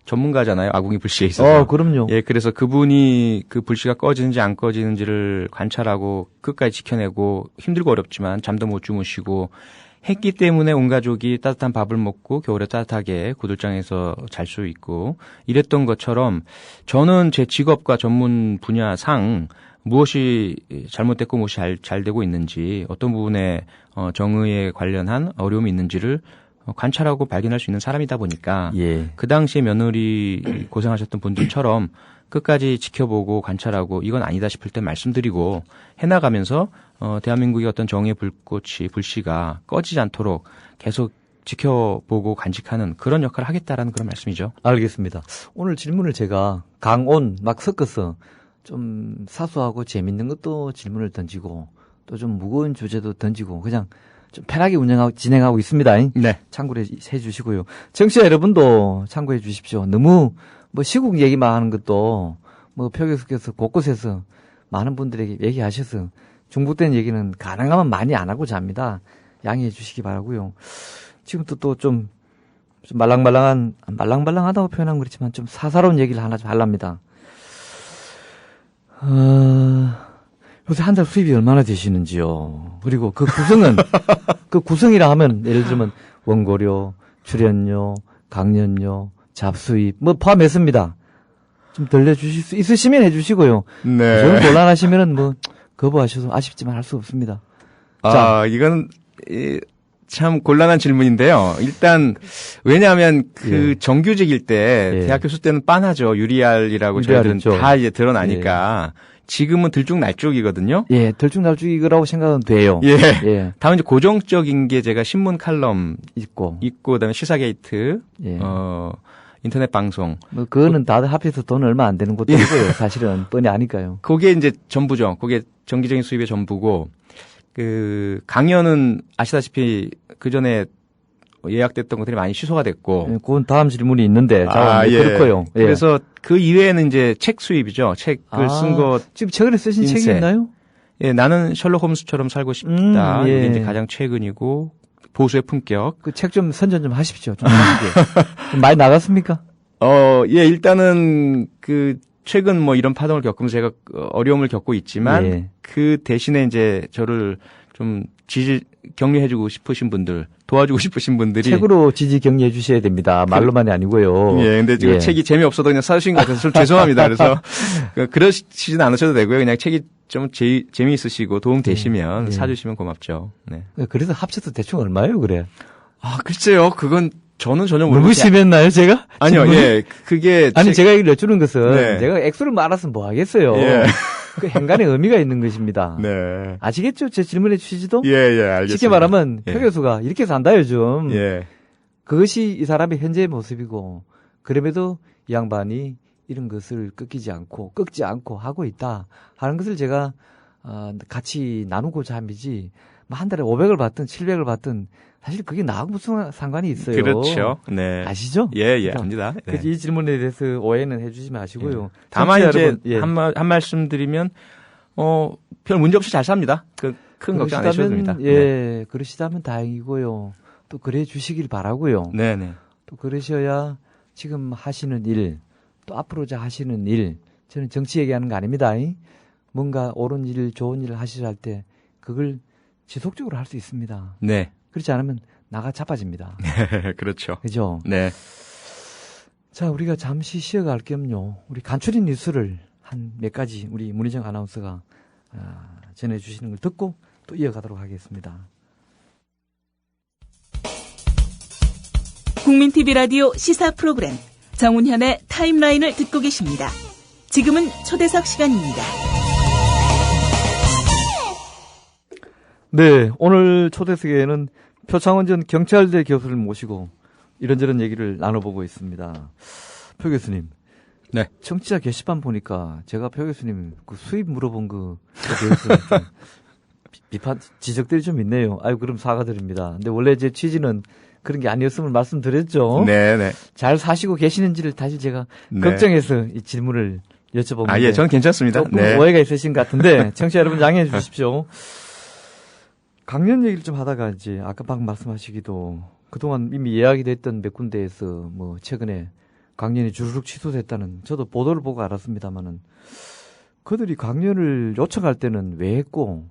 전문가잖아요. 아궁이 불씨에 있어서. 그럼요. 예, 그래서 그분이 그 불씨가 꺼지는지 안 꺼지는지를 관찰하고 끝까지 지켜내고 힘들고 어렵지만 잠도 못 주무시고 했기 때문에 온 가족이 따뜻한 밥을 먹고 겨울에 따뜻하게 구들장에서 잘 수 있고 이랬던 것처럼 저는 제 직업과 전문 분야상 무엇이 잘못됐고 무엇이 잘 되고 있는지 어떤 부분에 정의에 관련한 어려움이 있는지를 관찰하고 발견할 수 있는 사람이다 보니까 그 당시에 며느리 고생하셨던 분들처럼 끝까지 지켜보고 관찰하고 이건 아니다 싶을 때 말씀드리고 해나가면서 대한민국의 어떤 정의의 불씨가 꺼지지 않도록 계속 지켜보고 간직하는 그런 역할을 하겠다라는 그런 말씀이죠. 알겠습니다. 오늘 질문을 제가 강온 막 섞어서 좀 사소하고 재밌는 것도 질문을 던지고 또 좀 무거운 주제도 던지고 그냥 좀 편하게 진행하고 있습니다. 네. 참고해 주시고요. 청취자 여러분도 참고해 주십시오. 너무 시국 얘기만 하는 것도 표 교수께서 곳곳에서 많은 분들에게 얘기하셔서 중복된 얘기는 가능하면 많이 안 하고자 합니다. 양해해 주시기 바라고요. 지금부터 또 좀 말랑말랑하다고 표현하면 그렇지만 좀 사사로운 얘기를 하나 좀 하랍니다. 요새 한 달 수입이 얼마나 되시는지요? 그리고 그 구성은, 그 구성이라 하면 예를 들면 원고료, 출연료, 강연료, 잡수입, 포함했습니다. 좀 들려주실 수 있으시면 해주시고요. 네. 좀 곤란하시면은 거부하셔서 아쉽지만 할 수 없습니다. 자, 이건 참 곤란한 질문인데요. 일단 왜냐하면 정규직일 때 대학 교수 때는 빤하죠. 유리알이라고 저희들은 다 이제 드러나니까. 지금은 들쭉날쭉이거든요. 예, 들쭉날쭉이라고 생각은 돼요. 예. 다만 이제 고정적인 게 제가 신문 칼럼 있고 그다음에 시사게이트, 인터넷 방송. 그거는 다들 합해서 돈 얼마 안 되는 것도 있고요. 사실은 뻔히 아니까요. 그게 이제 전부죠. 그게 정기적인 수입의 전부고, 강연은 아시다시피 그 전에 예약됐던 것들이 많이 취소가 됐고. 그건 다음 질문이 있는데, 그렇고요. 예. 그래서 그 이외에는 이제 책 수입이죠. 책을 쓴 것. 지금 최근에 쓰신 책이 있나요? 예, 나는 셜록 홈스처럼 살고 싶다. 이게 이제 가장 최근이고, 보수의 품격. 그 책 좀 선전 좀 하십시오. 좀 많이 나갔습니까? 예, 일단은 최근 이런 파동을 겪으면서 제가 어려움을 겪고 있지만 그 대신에 이제 저를 좀 격려해주고 싶으신 분들, 도와주고 싶으신 분들이 책으로 지지 격려해 주셔야 됩니다. 말로만이 아니고요. 예, 근데 지금 책이 재미없어도 그냥 사주신 것 같아서 좀 죄송합니다. 그래서 그러시진 않으셔도 되고요. 그냥 책이 좀 재미있으시고 도움 되시면 사주시면 고맙죠. 네. 그래서 합쳐서 대충 얼마예요, 그래? 아, 글쎄요. 그건 저는 전혀 모르겠어요. 너무 심했나요, 제가? 아니요, 예. 그게. 아니, 제가 이걸 여쭈는 것은 제가 액수를 말았으면 뭐 하겠어요. 예. 그 행간의 의미가 있는 것입니다. 네. 아시겠죠? 제 질문의 취지도? 예, 알겠습니다. 쉽게 말하면 표 교수가 이렇게 산다, 요즘. 예. 그것이 이 사람의 현재의 모습이고, 그럼에도 이 양반이 이런 것을 꺾지 않고 하고 있다 하는 것을 제가 같이 나누고자 함이지, 한 달에 500을 받든 700을 받든 사실 그게 나하고 무슨 상관이 있어요. 그렇죠. 네. 아시죠? 예, 압니다. 네. 그래서 이 질문에 대해서 오해는 해주지 마시고요. 예. 다만 이제 한 말씀 드리면 별 문제 없이 잘 삽니다. 큰 걱정 안 하셔도 됩니다. 예, 그러시다면 다행이고요. 또 그래 주시길 바라고요. 네네. 또 그러셔야 지금 하시는 일, 또 앞으로자 하시는 일, 저는 정치 얘기하는 거 아닙니다. 뭔가 옳은 일, 좋은 일을 하시려 할 때 그걸 지속적으로 할 수 있습니다. 네. 그렇지 않으면 나가 자빠집니다. 그렇죠. 그죠? 네. 자, 우리가 잠시 쉬어갈 겸요. 우리 간추린 뉴스를 한 몇 가지 우리 문희정 아나운서가 전해주시는 걸 듣고 또 이어가도록 하겠습니다. 국민TV 라디오 시사 프로그램 정운현의 타임라인을 듣고 계십니다. 지금은 초대석 시간입니다. 네, 오늘 초대석에는 표창원 전 경찰대 교수를 모시고 이런저런 얘기를 나눠보고 있습니다. 표 교수님. 네. 청취자 게시판 보니까 제가 표 교수님 그 수입 물어본 거에 대해서 비판, 지적들이 좀 있네요. 아유, 그럼 사과드립니다. 근데 원래 제 취지는 그런 게 아니었음을 말씀드렸죠. 네네. 잘 사시고 계시는지를 다시 제가 걱정해서 이 질문을 여쭤보는데. 아, 예, 저는 괜찮습니다. 조금 오해가 있으신 것 같은데 청취자 여러분 양해해 주십시오. 강연 얘기를 좀 하다가 이제 아까 방금 말씀하시기도 그동안 이미 예약이 됐던 몇 군데에서 뭐 최근에 강연이 주르륵 취소됐다는 저도 보도를 보고 알았습니다만은 그들이 강연을 요청할 때는 왜 했고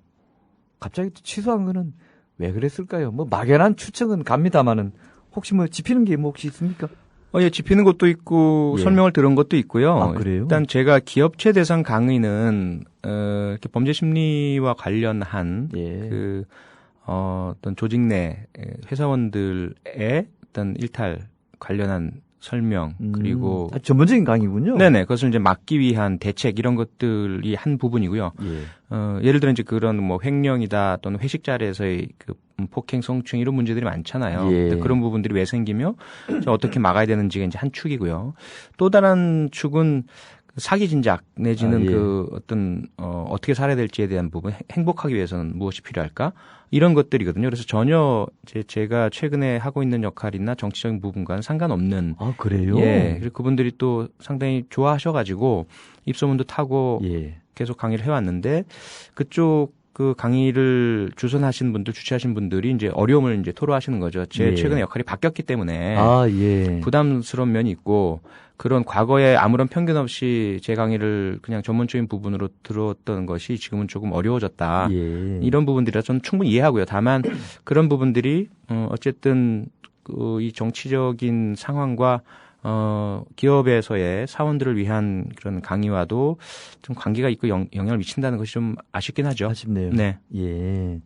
갑자기 또 취소한 거는 왜 그랬을까요? 뭐 막연한 추측은 갑니다만은 혹시 뭐 짚히는 게 뭐 혹시 있습니까? 예, 짚히는 것도 있고 설명을 들은 것도 있고요. 아, 그래요? 일단 제가 기업체 대상 강의는 이렇게 범죄 심리와 관련한 어떤 조직 내 회사원들의 어떤 일탈 관련한 설명 그리고 전문적인 강의군요. 네네, 그것을 이제 막기 위한 대책 이런 것들이 한 부분이고요. 예를 들어 이제 그런 뭐 횡령이다 또는 회식 자리에서의 그 폭행, 성추행 이런 문제들이 많잖아요. 그런 부분들이 왜 생기며 어떻게 막아야 되는지가 이제 한 축이고요. 또 다른 축은 사기 진작 내지는 그 어떤 어떻게 살아야 될지에 대한 부분, 행복하기 위해서는 무엇이 필요할까? 이런 것들이거든요. 그래서 전혀 제가 최근에 하고 있는 역할이나 정치적인 부분과는 상관없는. 아, 그래요? 예. 그리고 그분들이 또 상당히 좋아하셔가지고 입소문도 타고 계속 강의를 해왔는데 그쪽 그 강의를 주선하신 분들, 주최하신 분들이 이제 어려움을 이제 토로하시는 거죠. 제 최근에 역할이 바뀌었기 때문에 부담스러운 면이 있고 그런 과거에 아무런 편견 없이 제 강의를 그냥 전문적인 부분으로 들었던 것이 지금은 조금 어려워졌다. 이런 부분들이라 저는 충분히 이해하고요. 다만 그런 부분들이 어쨌든 이 정치적인 상황과 기업에서의 사원들을 위한 그런 강의와도 좀 관계가 있고 영향을 미친다는 것이 좀 아쉽긴 하죠. 아쉽네요. 네. 예.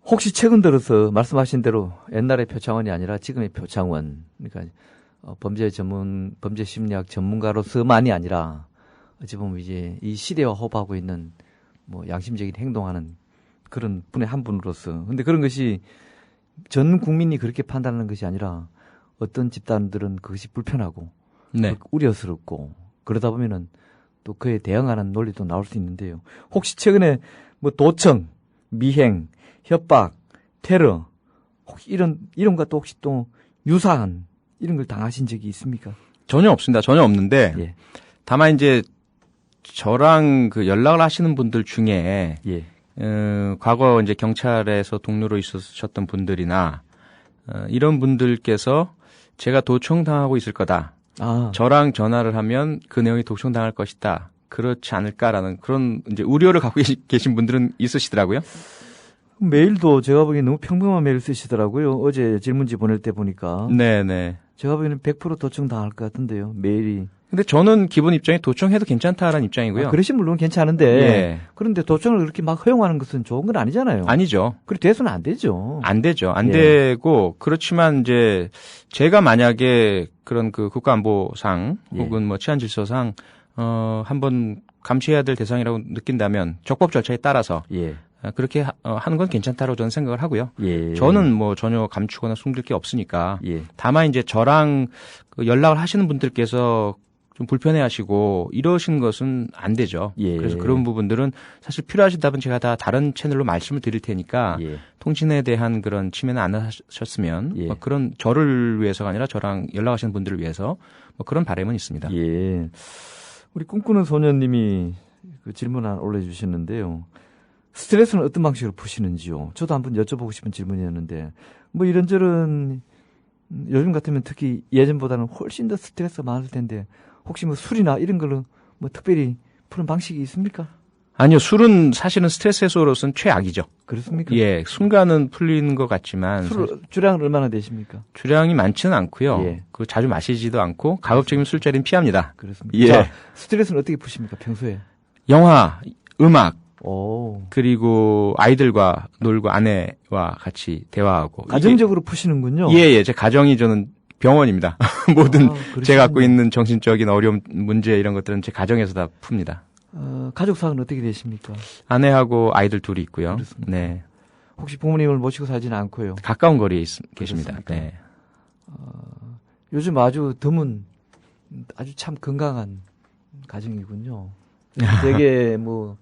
혹시 최근 들어서 말씀하신 대로 옛날의 표창원이 아니라 지금의 표창원, 그러니까 범죄 심리학 전문가로서만이 아니라 어찌 보면 이제 이 시대와 호흡하고 있는 뭐 양심적인 행동하는 그런 분의 한 분으로서. 근데 그런 것이 전 국민이 그렇게 판단하는 것이 아니라 어떤 집단들은 그것이 불편하고 우려스럽고 그러다 보면은 또 그에 대응하는 논리도 나올 수 있는데요. 혹시 최근에 뭐 도청, 미행, 협박, 테러 혹시 이런과 또 혹시 또 유사한 이런 걸 당하신 적이 있습니까? 전혀 없습니다. 전혀 없는데 다만 이제 저랑 그 연락을 하시는 분들 중에 과거 이제 경찰에서 동료로 있으셨던 분들이나 이런 분들께서 제가 도청당하고 있을 거다. 저랑 전화를 하면 그 내용이 도청당할 것이다. 그렇지 않을까라는 그런 이제 우려를 갖고 계신 분들은 있으시더라고요. 메일도 제가 보기엔 너무 평범한 메일 쓰시더라고요. 어제 질문지 보낼 때 보니까. 네네. 제가 보기에는 100% 도청당할 것 같은데요. 메일이. 근데 저는 기본 입장에 도청해도 괜찮다라는 입장이고요. 그러신 물론 괜찮은데. 예. 그런데 도청을 그렇게 막 허용하는 것은 좋은 건 아니잖아요. 아니죠. 그리고 돼서는 안 되죠. 안 되죠. 안 되고, 그렇지만 이제 제가 만약에 그런 그 국가안보상 혹은 뭐 치안질서상, 한번 감시해야 될 대상이라고 느낀다면 적법 절차에 따라서 그렇게 하는 건 괜찮다고 저는 생각을 하고요. 저는 뭐 전혀 감추거나 숨길 게 없으니까. 다만 이제 저랑 연락을 하시는 분들께서 좀 불편해하시고 이러시는 것은 안 되죠. 그래서 그런 부분들은 사실 필요하시다면 제가 다 다른 채널로 말씀을 드릴 테니까 통신에 대한 그런 침해는 안 하셨으면 뭐 그런 저를 위해서가 아니라 저랑 연락하시는 분들을 위해서 뭐 그런 바람은 있습니다. 우리 꿈꾸는 소년님이 그 질문 하나 올려주셨는데요. 스트레스는 어떤 방식으로 푸시는지요? 저도 한번 여쭤보고 싶은 질문이었는데 뭐 이런저런 요즘 같으면 특히 예전보다는 훨씬 더 스트레스가 많을 텐데 혹시 뭐 술이나 이런 걸로 뭐 특별히 푸는 방식이 있습니까? 아니요. 술은 사실은 스트레스 해소로서는 최악이죠. 그렇습니까? 예. 순간은 풀리는 것 같지만 술 주량은 얼마나 되십니까? 주량이 많지는 않고요. 그 자주 마시지도 않고 가급적이면 술자리는 피합니다. 그렇습니다. 자, 스트레스는 어떻게 푸십니까? 평소에? 영화, 음악, 오. 그리고 아이들과 놀고 아내와 같이 대화하고. 가정적으로 푸시는군요. 예. 제 가정이 저는 병원입니다. 모든 제가 갖고 있는 정신적인 어려움, 문제 이런 것들은 제 가정에서 다 풉니다. 가족 사는 어떻게 되십니까? 아내하고 아이들 둘이 있고요. 그렇습니다. 네. 혹시 부모님을 모시고 살지는 않고요? 가까운 거리에 계십니다. 네. 요즘 아주 드문, 아주 참 건강한 가정이군요. 되게 뭐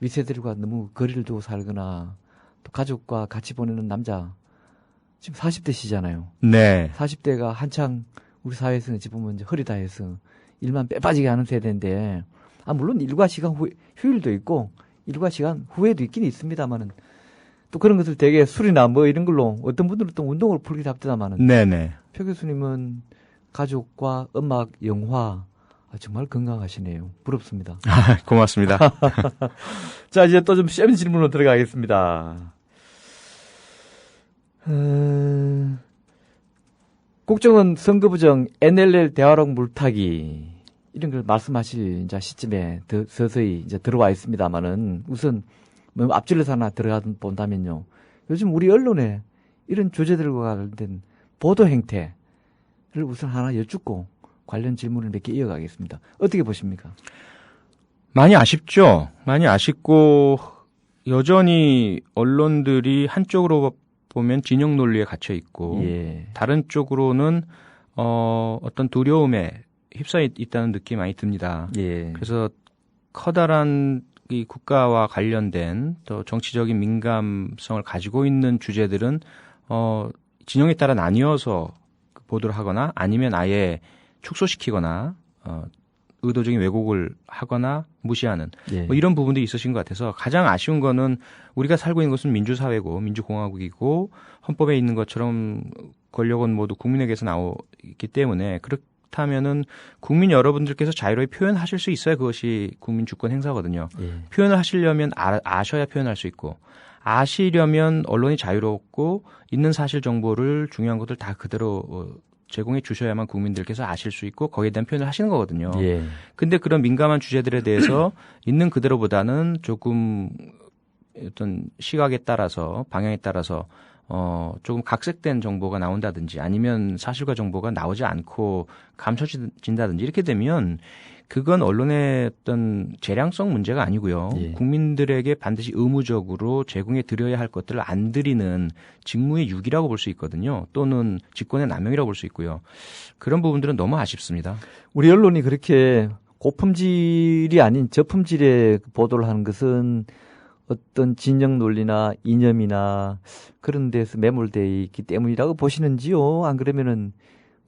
위세들과 너무 거리를 두고 살거나 또 가족과 같이 보내는 남자 지금 40대시잖아요. 네. 40대가 한창 우리 사회에서 어찌 보면 이제 허리 다해서 일만 빼빠지게 하는 세대인데 물론 일과 시간 휴일도 있고 일과 시간 후회도 있긴 있습니다만은 또 그런 것을 되게 술이나 뭐 이런 걸로 어떤 분들은 또 운동으로 풀기도 합니다만은 네네. 표 교수님은 가족과 음악, 영화 정말 건강하시네요. 부럽습니다. 고맙습니다. 자, 이제 또 좀 쉬운 질문으로 들어가겠습니다. 국정원 선거부정 NLL 대화록 물타기 이런 걸 말씀하실 이제 시점에 서서히 이제 들어와 있습니다만은 우선 뭐 앞질러서 하나 들어가 본다면요. 요즘 우리 언론에 이런 주제들과 관련된 보도 행태를 우선 하나 여쭙고 관련 질문을 몇 개 이어가겠습니다. 어떻게 보십니까? 많이 아쉽죠. 많이 아쉽고 여전히 언론들이 한쪽으로 보면 진영 논리에 갇혀 있고 다른 쪽으로는 어떤 두려움에 휩싸여 있다는 느낌이 많이 듭니다. 그래서 커다란 이 국가와 관련된 또 정치적인 민감성을 가지고 있는 주제들은 진영에 따라 나뉘어서 보도를 하거나 아니면 아예 축소시키거나 의도적인 왜곡을 하거나 무시하는 뭐 이런 부분들이 있으신 것 같아서 가장 아쉬운 거는 우리가 살고 있는 것은 민주사회고 민주공화국이고 헌법에 있는 것처럼 권력은 모두 국민에게서 나오기 때문에 그렇다면은 국민 여러분들께서 자유롭게 표현하실 수 있어야 그것이 국민 주권 행사거든요. 표현을 하시려면 아셔야 표현할 수 있고 아시려면 언론이 자유롭고 있는 사실 정보를 중요한 것들 다 그대로 제공해 주셔야만 국민들께서 아실 수 있고 거기에 대한 표현을 하시는 거거든요. 근데 그런 민감한 주제들에 대해서 있는 그대로보다는 조금 어떤 시각에 따라서 방향에 따라서 조금 각색된 정보가 나온다든지 아니면 사실과 정보가 나오지 않고 감춰진다든지 이렇게 되면 그건 언론의 어떤 재량성 문제가 아니고요. 국민들에게 반드시 의무적으로 제공해 드려야 할 것들을 안 드리는 직무의 유기라고 볼 수 있거든요. 또는 직권의 남용이라고 볼 수 있고요. 그런 부분들은 너무 아쉽습니다. 우리 언론이 그렇게 고품질이 아닌 저품질의 보도를 하는 것은 어떤 진영 논리나 이념이나 그런 데서 매몰되어 있기 때문이라고 보시는지요? 안 그러면은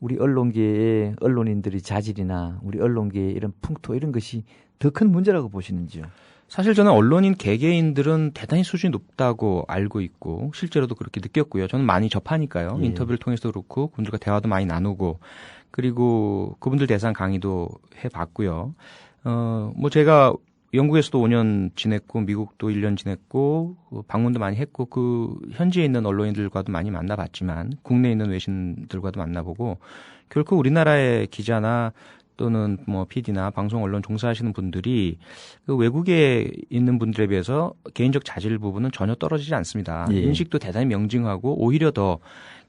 우리 언론계의 언론인들의 자질이나 우리 언론계의 이런 풍토 이런 것이 더 큰 문제라고 보시는지요? 사실 저는 언론인 개개인들은 대단히 수준이 높다고 알고 있고 실제로도 그렇게 느꼈고요. 저는 많이 접하니까요. 인터뷰를 통해서도 그렇고 그분들과 대화도 많이 나누고 그리고 그분들 대상 강의도 해봤고요. 뭐 제가 영국에서도 5년 지냈고 미국도 1년 지냈고 방문도 많이 했고 그 현지에 있는 언론인들과도 많이 만나봤지만 국내에 있는 외신들과도 만나보고 결코 우리나라의 기자나 또는 뭐 PD나 방송 언론 종사하시는 분들이 그 외국에 있는 분들에 비해서 개인적 자질 부분은 전혀 떨어지지 않습니다. 예. 인식도 대단히 명징하고 오히려 더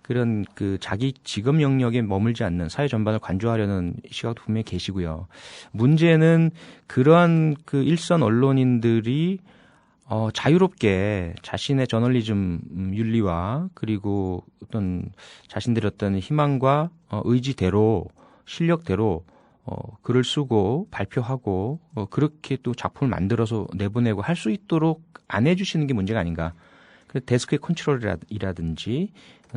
그런 그 자기 직업 영역에 머물지 않는 사회 전반을 관조하려는 시각도 분명히 계시고요. 문제는 그러한 그 일선 언론인들이 자유롭게 자신의 저널리즘 윤리와 그리고 어떤 자신들의 어떤 희망과 의지대로 실력대로 글을 쓰고 발표하고 그렇게 또 작품을 만들어서 내보내고 할 수 있도록 안 해주시는 게 문제가 아닌가. 그래서 데스크의 컨트롤이라든지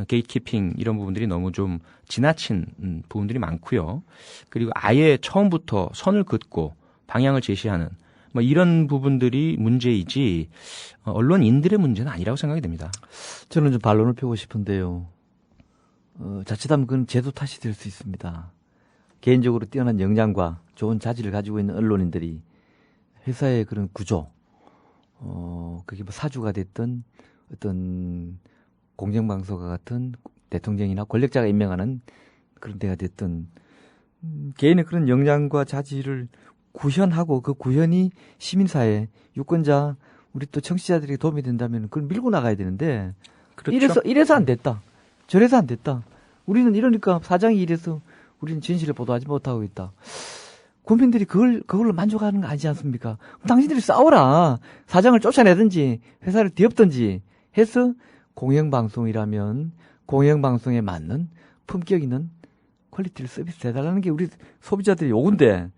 게이트키핑 이런 부분들이 너무 좀 지나친 부분들이 많고요. 그리고 아예 처음부터 선을 긋고 방향을 제시하는 뭐 이런 부분들이 문제이지 언론인들의 문제는 아니라고 생각이 됩니다. 저는 좀 반론을 펴고 싶은데요. 자칫하면 그건 제도 탓이 될 수 있습니다. 개인적으로 뛰어난 역량과 좋은 자질을 가지고 있는 언론인들이 회사의 그런 구조, 그게 뭐 사주가 됐든 어떤 공정방송과 같은 대통령이나 권력자가 임명하는 그런 데가 됐든 개인의 그런 역량과 자질을 구현하고 그 구현이 시민사회, 유권자, 우리 또 청취자들에게 도움이 된다면 그걸 밀고 나가야 되는데 그렇죠. 이래서 안 됐다. 저래서 안 됐다. 우리는 이러니까 사장이 이래서 우리는 진실을 보도하지 못하고 있다. 국민들이 그걸로 만족하는 거 아니지 않습니까? 그럼 당신들이 싸워라. 사장을 쫓아내든지 회사를 뒤엎든지 해서 공영방송이라면 공영방송에 맞는 품격 있는 퀄리티를 서비스 해달라는 게 우리 소비자들의 요구인데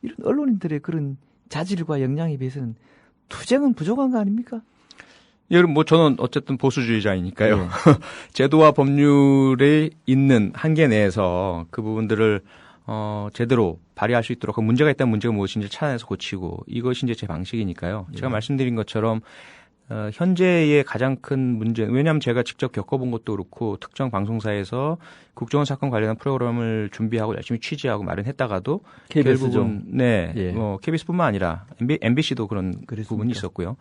이런 언론인들의 그런 자질과 역량에 비해서는 투쟁은 부족한 거 아닙니까? 여러분, 뭐 저는 어쨌든 보수주의자이니까요. 네. 제도와 법률에 있는 한계 내에서 그 부분들을 제대로 발휘할 수 있도록 그 문제가 있다면 문제가 무엇인지 찾아내서 고치고 이것이 이제 제 방식이니까요. 제가 말씀드린 것처럼 현재의 가장 큰 문제, 왜냐하면 제가 직접 겪어본 것도 그렇고 특정 방송사에서 국정원 사건 관련한 프로그램을 준비하고 열심히 취재하고 마련했다가도 KBS죠. 결국은 네, 예. 뭐 KBS뿐만 아니라 MBC도 그런 그랬습니까? 부분이 있었고요.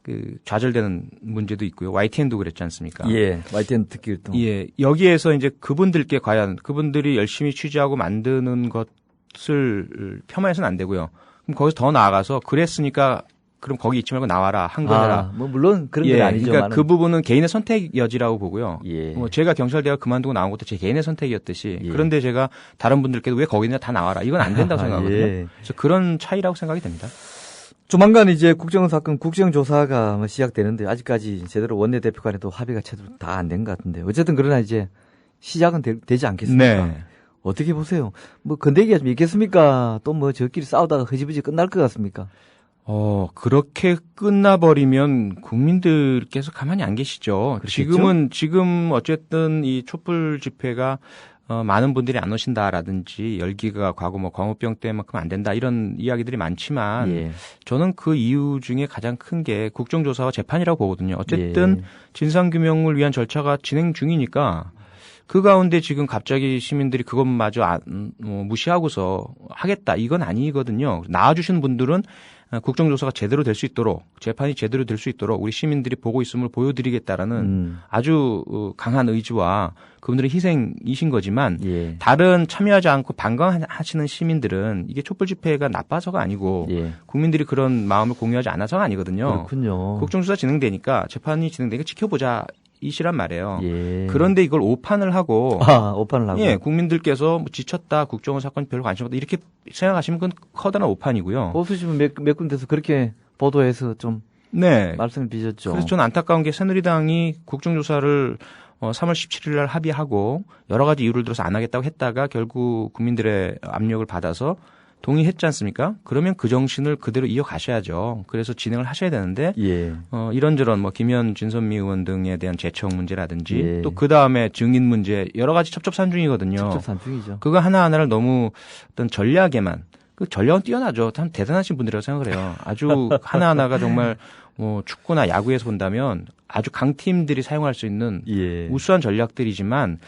그 좌절되는 문제도 있고요. YTN도 그랬지 않습니까? 예, YTN 특기활동. 예, 여기에서 이제 그분들께 과연 그분들이 열심히 취재하고 만드는 것을 폄하해서는 안 되고요. 그럼 거기서 더 나아가서 그랬으니까 그럼 거기 있지 말고 나와라. 한 거라. 뭐 물론 그런 건 예, 아니죠. 그러니까 그 부분은 개인의 선택 여지라고 보고요. 예. 뭐 제가 경찰대학 그만두고 나온 것도 제 개인의 선택이었듯이 예. 그런데 제가 다른 분들께도 왜 거기 있냐 다 나와라. 이건 안 된다고 생각하거든요. 예. 그래서 그런 차이라고 생각이 됩니다. 조만간 이제 국정원 사건 국정조사가 뭐 시작되는데 아직까지 제대로 원내대표 간에도 합의가 제대로 다 안 된 것 같은데 어쨌든 그러나 이제 시작은 되지 않겠습니까? 네. 어떻게 보세요? 뭐 건대기가 좀 있겠습니까? 또 뭐 저끼리 싸우다가 흐지부지 끝날 것 같습니까? 그렇게 끝나버리면 국민들께서 가만히 안 계시죠. 그렇겠죠? 지금 어쨌든 이 촛불 집회가 많은 분들이 안 오신다라든지 열기가 과거 뭐 광우병 때만큼 안 된다 이런 이야기들이 많지만 예. 저는 그 이유 중에 가장 큰 게 국정조사와 재판이라고 보거든요. 어쨌든 예. 진상규명을 위한 절차가 진행 중이니까 그 가운데 지금 갑자기 시민들이 그것마저 무시하고서 하겠다 이건 아니거든요. 나와주시는 분들은 국정조사가 제대로 될 수 있도록 재판이 제대로 될 수 있도록 우리 시민들이 보고 있음을 보여드리겠다라는 아주 강한 의지와 그분들의 희생이신 거지만 예. 다른 참여하지 않고 반감하시는 시민들은 이게 촛불 집회가 나빠서가 아니고 예. 국민들이 그런 마음을 공유하지 않아서가 아니거든요. 그렇군요. 국정조사 진행되니까 재판이 진행되니까 지켜보자. 이시란 말이에요. 예. 그런데 이걸 오판을 하고 오판을 하고 예, 국민들께서 뭐 지쳤다, 국정원 사건 별로 관심 없다 이렇게 생각하시면 그건 커다란 오판이고요. 보수신문 몇 군데서 그렇게 보도해서 좀 네. 말씀을 빚었죠. 그래서 저는 안타까운 게 새누리당이 국정조사를 3월 17일 날 합의하고 여러 가지 이유를 들어서 안 하겠다고 했다가 결국 국민들의 압력을 받아서 동의했지 않습니까? 그러면 그 정신을 그대로 이어가셔야죠. 그래서 진행을 하셔야 되는데 예. 이런저런 뭐 김현 진선미 의원 등에 대한 제청 문제라든지 예. 또 그 다음에 증인 문제 여러 가지 첩첩산중이거든요. 첩첩산중이죠. 그거 하나하나를 너무 어떤 전략에만 그 전략은 뛰어나죠. 참 대단하신 분들이라고 생각을 해요. 아주 하나하나가 정말 뭐 축구나 야구에서 본다면 아주 강팀들이 사용할 수 있는 예. 우수한 전략들이지만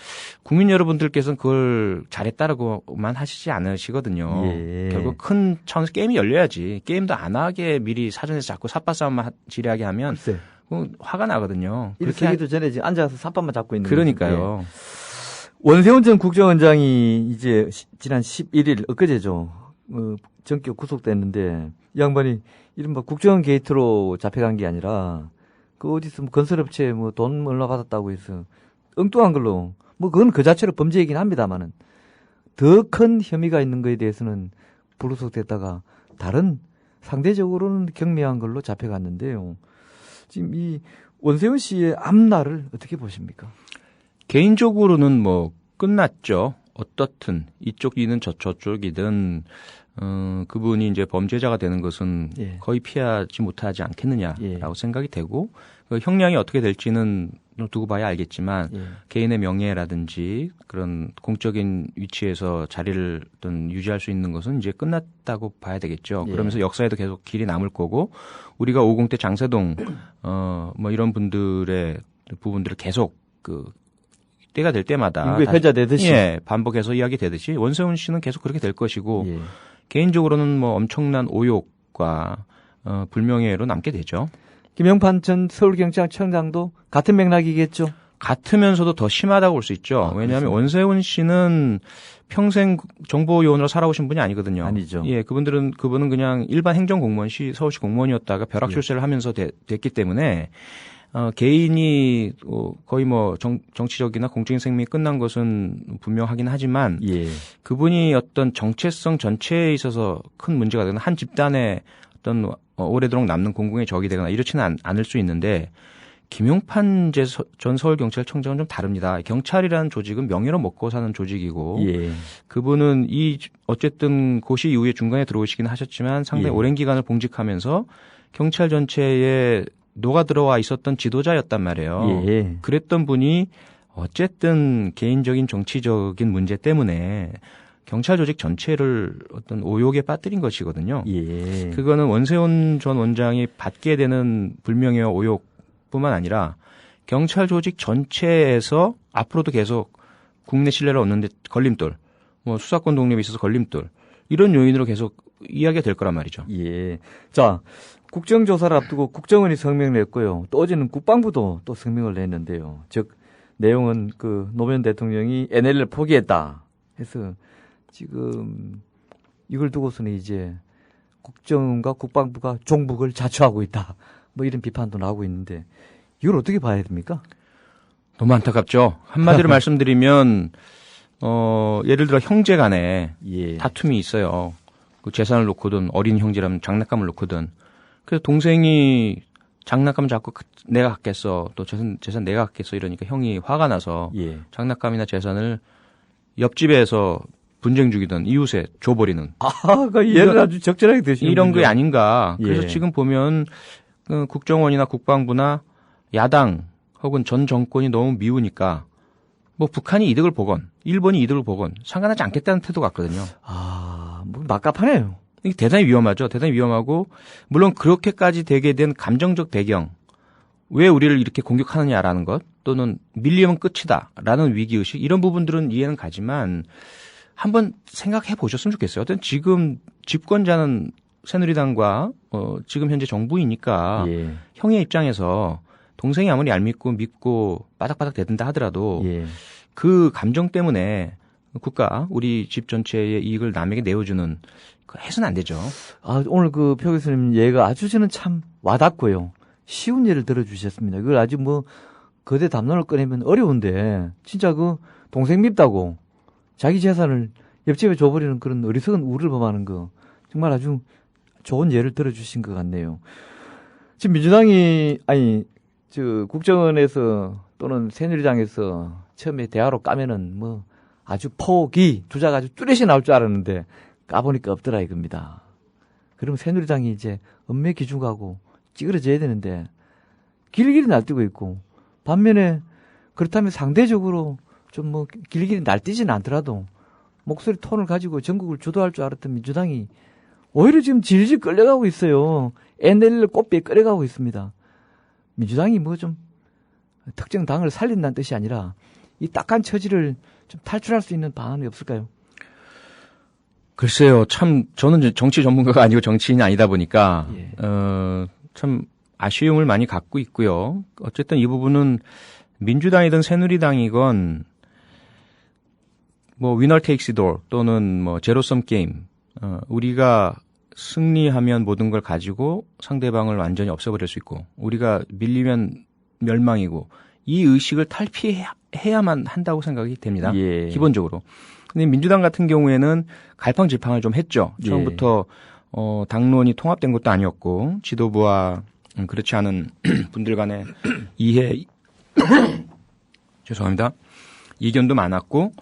국민 여러분들께서는 그걸 잘했다라고만 하시지 않으시거든요. 예. 결국 큰 차원에서 게임이 열려야지. 게임도 안 하게 미리 사전에서 자꾸 삿바싸움만 지레하게 하면 화가 나거든요. 그렇게 하기도 전에 지금 앉아서 삿바만 잡고 있는 그러니까요. 예. 원세훈 전 국정원장이 이제 지난 11일 엊그제죠. 전격 구속됐는데 이 양반이 이른바 국정원 게이트로 잡혀간 게 아니라 그 어디서 뭐 건설업체에 뭐 돈 얼마 받았다고 해서 엉뚱한 걸로 뭐 그건 그 자체로 범죄이긴 합니다만은 더 큰 혐의가 있는 거에 대해서는 불구속됐다가 다른 상대적으로는 경미한 걸로 잡혀갔는데요. 지금 이 원세훈 씨의 앞날을 어떻게 보십니까? 개인적으로는 뭐 끝났죠. 어떻든 이쪽이든 저쪽이든 그분이 이제 범죄자가 되는 것은 예. 거의 피하지 못하지 않겠느냐라고 예. 생각이 되고 그 형량이 어떻게 될지는 두고 봐야 알겠지만 예. 개인의 명예라든지 그런 공적인 위치에서 자리를 어떤 유지할 수 있는 것은 이제 끝났다고 봐야 되겠죠. 예. 그러면서 역사에도 계속 길이 남을 거고 우리가 50대 장세동 뭐 이런 분들의 부분들을 계속 그 때가 될 때마다 인구의 회자 되듯이 예, 반복해서 이야기되듯이 원세훈 씨는 계속 그렇게 될 것이고 예. 개인적으로는 뭐 엄청난 오욕과 불명예로 남게 되죠. 김영판 전 서울경찰청장도 같은 맥락이겠죠. 같으면서도 더 심하다고 볼 수 있죠. 왜냐하면 원세훈 씨는 평생 정보요원으로 살아오신 분이 아니거든요. 아니죠. 예, 그분은 그냥 일반 행정공무원 서울시 공무원이었다가 벼락 출세를 하면서 됐기 때문에 개인이 거의 뭐 정치적이나 공적인 생명이 끝난 것은 분명하긴 하지만 예. 그분이 어떤 정체성 전체에 있어서 큰 문제가 되거나 한 집단의 어떤 오래도록 남는 공공의 적이 되거나 이렇지는 않을 수 있는데 김용판 전 서울경찰청장은 좀 다릅니다. 경찰이라는 조직은 명예로 먹고 사는 조직이고 예. 그분은 어쨌든 고시 이후에 중간에 들어오시긴 하셨지만 상당히 예. 오랜 기간을 봉직하면서 경찰 전체에 녹아 들어와 있었던 지도자였단 말이에요. 예. 그랬던 분이 어쨌든 개인적인 정치적인 문제 때문에 경찰 조직 전체를 어떤 오욕에 빠뜨린 것이거든요. 예. 그거는 원세훈 전 원장이 받게 되는 불명예와 오욕뿐만 아니라 경찰 조직 전체에서 앞으로도 계속 국내 신뢰를 얻는데 걸림돌, 뭐 수사권 독립에 있어서 걸림돌 이런 요인으로 계속 이야기가 될 거란 말이죠. 예. 자, 국정조사를 앞두고 국정원이 성명을 냈고요. 또 어제는 국방부도 또 성명을 냈는데요. 즉 내용은 그 노무현 대통령이 NLL을 포기했다 해서 지금 이걸 두고서는 이제 국정원과 국방부가 종북을 자초하고 있다. 뭐 이런 비판도 나오고 있는데 이걸 어떻게 봐야 됩니까? 너무 안타깝죠. 한마디로 말씀드리면 예를 들어 형제 간에 예. 다툼이 있어요. 그 재산을 놓고든 어린 형제라면 장난감을 놓고든 그래서 동생이 장난감 잡고 내가 갖겠어 또 재산 내가 갖겠어 이러니까 형이 화가 나서 예. 장난감이나 재산을 옆집에서 분쟁 중이던 이웃에 줘버리는. 그 예를 아주 적절하게 드시는 이런 게 아닌가. 그래서 예. 지금 보면 국정원이나 국방부나 야당 혹은 전 정권이 너무 미우니까 뭐 북한이 이득을 보건 일본이 이득을 보건 상관하지 않겠다는 태도 같거든요. 뭐 막갑하네요. 이게 대단히 위험하죠. 대단히 위험하고 물론 그렇게까지 되게 된 감정적 배경 왜 우리를 이렇게 공격하느냐라는 것 또는 밀리면 끝이다라는 위기의식 이런 부분들은 이해는 가지만 한번 생각해 보셨으면 좋겠어요. 어떤 지금 집권자는 새누리당과 지금 현재 정부이니까 예. 형의 입장에서 동생이 아무리 얄밉고 믿고 바닥바닥 대든다 하더라도 예. 그 감정 때문에 국가 우리 집 전체의 이익을 남에게 내어주는 해서는 안 되죠. 오늘 그 표 교수님 예가 아주 저는 참 와닿고요. 쉬운 예를 들어주셨습니다. 그걸 아주 뭐 거대 담론을 꺼내면 어려운데 진짜 그 동생 밉다고 자기 재산을 옆집에 줘버리는 그런 어리석은 우를 범하는 거 정말 아주 좋은 예를 들어주신 것 같네요. 지금 민주당이 국정원에서 또는 새누리당에서 처음에 대화로 까면은 뭐 아주 주자가 아주 뚜렷이 나올 줄 알았는데 까보니까 없더라 이겁니다. 그러면 새누리당이 이제 엄매 기중하고 찌그러져야 되는데 길길이 날뛰고 있고 반면에 그렇다면 상대적으로 좀 뭐 길길이 날뛰지는 않더라도 목소리 톤을 가지고 전국을 주도할 줄 알았던 민주당이 오히려 지금 질질 끌려가고 있어요. NLL 꽃배에 끌려가고 있습니다. 민주당이 뭐 좀 특정 당을 살린다는 뜻이 아니라 이 딱한 처지를 좀 탈출할 수 있는 방안이 없을까요? 글쎄요, 참 저는 이제 정치 전문가가 아니고 정치인이 아니다 보니까 예. 참 아쉬움을 많이 갖고 있고요. 어쨌든 이 부분은 민주당이든 새누리당이건 뭐 위너 테이크스 잇 올 또는 뭐 제로섬 게임, 우리가 승리하면 모든 걸 가지고 상대방을 완전히 없애버릴 수 있고 우리가 밀리면 멸망이고 이 의식을 탈피해야만 한다고 생각이 됩니다. 예. 기본적으로. 근데 민주당 같은 경우에는 갈팡질팡을 좀 했죠. 처음부터 당론이 통합된 것도 아니었고 지도부와 그렇지 않은 분들 간의 죄송합니다. 이견도 많았고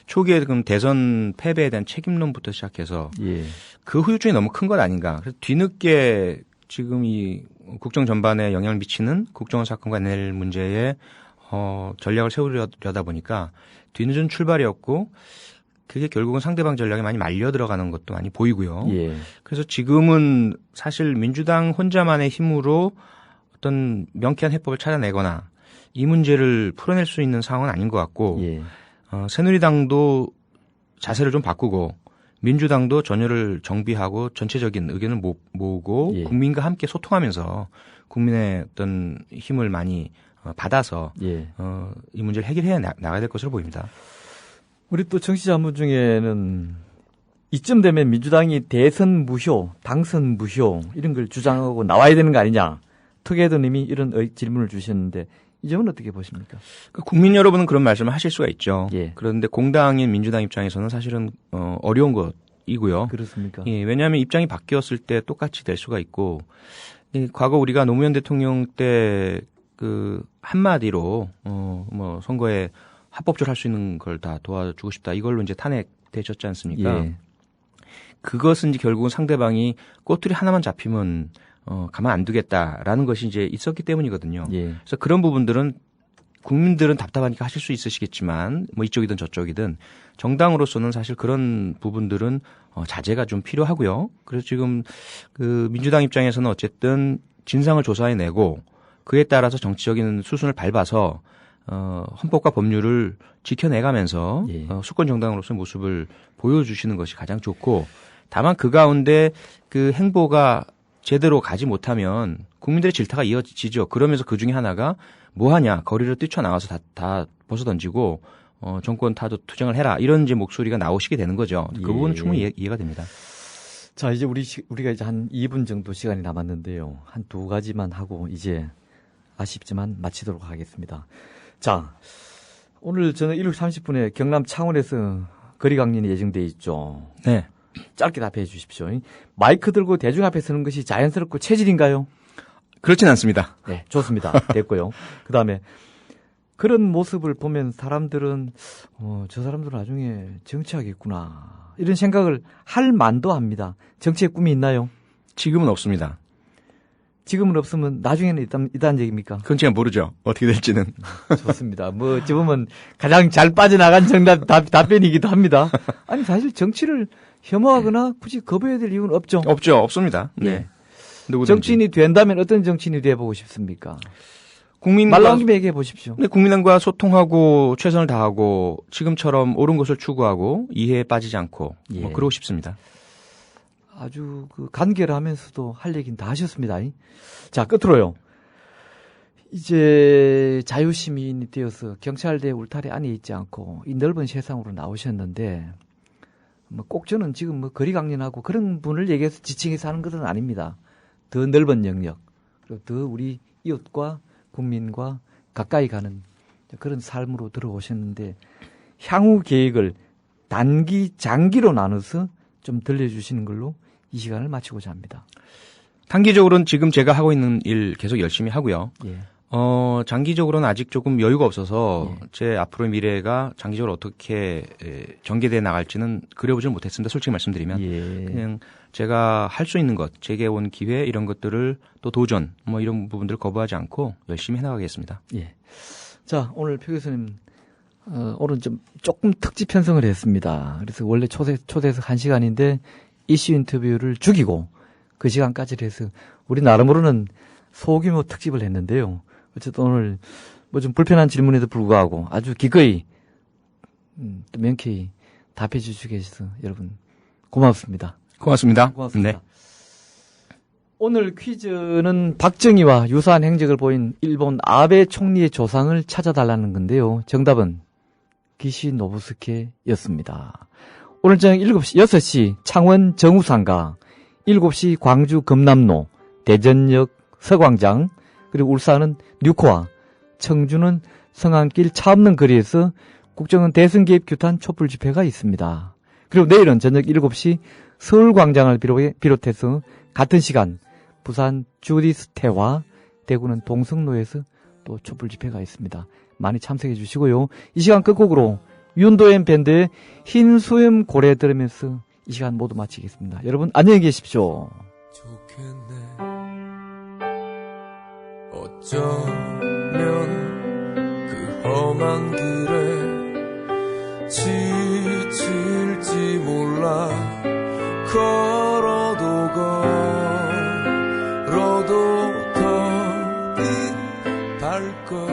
초기에 그럼 대선 패배에 대한 책임론부터 시작해서 예. 그 후유증이 너무 큰 것 아닌가. 그래서 뒤늦게 지금 이 국정 전반에 영향을 미치는 국정원 사건과 NL 문제에 전략을 세우려다 보니까 뒤늦은 출발이었고 그게 결국은 상대방 전략에 많이 말려 들어가는 것도 많이 보이고요. 예. 그래서 지금은 사실 민주당 혼자만의 힘으로 어떤 명쾌한 해법을 찾아내거나 이 문제를 풀어낼 수 있는 상황은 아닌 것 같고 예. 새누리당도 자세를 좀 바꾸고 민주당도 전열을 정비하고 전체적인 의견을 모으고 예. 국민과 함께 소통하면서 국민의 어떤 힘을 많이 받아서 예. 이 문제를 해결해 나가야 될 것으로 보입니다. 우리 또 정치자문 중에는 이쯤 되면 민주당이 대선 무효, 당선 무효 이런 걸 주장하고 나와야 되는 거 아니냐. 특혜도님이 이런 질문을 주셨는데 이 점은 어떻게 보십니까? 국민 여러분은 그런 말씀을 하실 수가 있죠. 예. 그런데 공당인 민주당 입장에서는 사실은 어려운 것이고요. 그렇습니까? 예, 왜냐하면 입장이 바뀌었을 때 똑같이 될 수가 있고 과거 우리가 노무현 대통령 때 그 한마디로 뭐 선거에 합법적으로 할 수 있는 걸 다 도와주고 싶다. 이걸로 이제 탄핵되셨지 않습니까? 예. 그것은 이제 결국은 상대방이 꼬투리 하나만 잡히면 가만 안 두겠다라는 것이 이제 있었기 때문이거든요. 예. 그래서 그런 부분들은 국민들은 답답하니까 하실 수 있으시겠지만 뭐 이쪽이든 저쪽이든 정당으로서는 사실 그런 부분들은 자제가 좀 필요하고요. 그래서 지금 그 민주당 입장에서는 어쨌든 진상을 조사해내고 그에 따라서 정치적인 수순을 밟아서 헌법과 법률을 지켜내가면서 예. 수권 정당으로서의 모습을 보여주시는 것이 가장 좋고 다만 그 가운데 그 행보가 제대로 가지 못하면 국민들의 질타가 이어지죠. 그러면서 그 중에 하나가 뭐하냐 거리로 뛰쳐나와서 다 벗어던지고 정권 타도 투쟁을 해라 이런 이제 목소리가 나오시게 되는 거죠. 그 부분은 충분히 이해가 됩니다. 자 이제 우리가 이제 한 2분 정도 시간이 남았는데요. 한 두 가지만 하고 이제 아쉽지만 마치도록 하겠습니다. 자 오늘 저는 1월 30분에 경남 창원에서 거리 강연이 예정돼 있죠. 네. 짧게 답해 주십시오. 마이크 들고 대중 앞에 서는 것이 자연스럽고 체질인가요? 그렇진 않습니다. 네, 좋습니다. 됐고요. 그다음에 그런 모습을 보면 사람들은 저 사람들은 나중에 정치하겠구나 이런 생각을 할 만도 합니다. 정치의 꿈이 있나요? 지금은 없습니다. 지금은 없으면 나중에는 있다는 얘기입니까? 그건 제가 모르죠. 어떻게 될지는. 좋습니다. 뭐 어찌 보면 가장 잘 빠져나간 정답 답변이기도 합니다. 아니 사실 정치를 혐오하거나 굳이 거부해야 될 이유는 없죠. 없죠. 없습니다. 네. 네. 정치인이 된다면 어떤 정치인이 돼보고 싶습니까? 국민과 말 나온 김에 얘기해 보십시오. 네, 국민과 소통하고 최선을 다하고 지금처럼 옳은 것을 추구하고 이해에 빠지지 않고 예. 뭐 그러고 싶습니다. 아주 간결하면서도 할 얘기는 다 하셨습니다. 자, 끝으로요. 이제 자유시민이 되어서 경찰대 울타리 안에 있지 않고 이 넓은 세상으로 나오셨는데 뭐 꼭 저는 지금 뭐 거리 강연하고 그런 분을 얘기해서 지칭해서 하는 것은 아닙니다. 더 넓은 영역, 그리고 더 우리 이웃과 국민과 가까이 가는 그런 삶으로 들어오셨는데 향후 계획을 단기, 장기로 나눠서 좀 들려주시는 걸로 이 시간을 마치고자 합니다. 단기적으로는 지금 제가 하고 있는 일 계속 열심히 하고요. 예. 장기적으로는 아직 조금 여유가 없어서 예. 제 앞으로의 미래가 장기적으로 어떻게 전개돼 나갈지는 그려보지는 못했습니다. 솔직히 말씀드리면. 예. 그냥 제가 할 수 있는 것, 제게 온 기회 이런 것들을 또 도전 뭐 이런 부분들을 거부하지 않고 열심히 해나가겠습니다. 예. 자, 오늘 표 교수님 오늘 좀 조금 특집 편성을 했습니다. 그래서 원래 초대석 1시간인데 이슈 인터뷰를 죽이고 그 시간까지 해서 우리 나름으로는 소규모 특집을 했는데요. 어쨌든 오늘 뭐 좀 불편한 질문에도 불구하고 아주 기꺼이 또 명쾌히 답해 주시고 계셔서 여러분 고맙습니다. 고맙습니다. 고맙습니다. 네. 오늘 퀴즈는 박정희와 유사한 행적을 보인 일본 아베 총리의 조상을 찾아달라는 건데요. 정답은 기시 노부스케였습니다. 오늘 저녁 6시 창원 정우상가, 7시 광주 금남로, 대전역 서광장, 그리고 울산은 뉴코아, 청주는 성안길 차 없는 거리에서 국정원 대선개입 규탄 촛불 집회가 있습니다. 그리고 내일은 저녁 7시 서울광장을 비롯해서 같은 시간 부산 주디스테와 대구는 동성로에서 또 촛불 집회가 있습니다. 많이 참석해 주시고요. 이 시간 끝곡으로 윤도현 밴드의 흰 수염 고래 들으면서 이 시간 모두 마치겠습니다. 여러분 안녕히 계십시오. 좋겠네. 어쩌면 그 험한 길에 지칠지 몰라. 걸어도 더디 달 것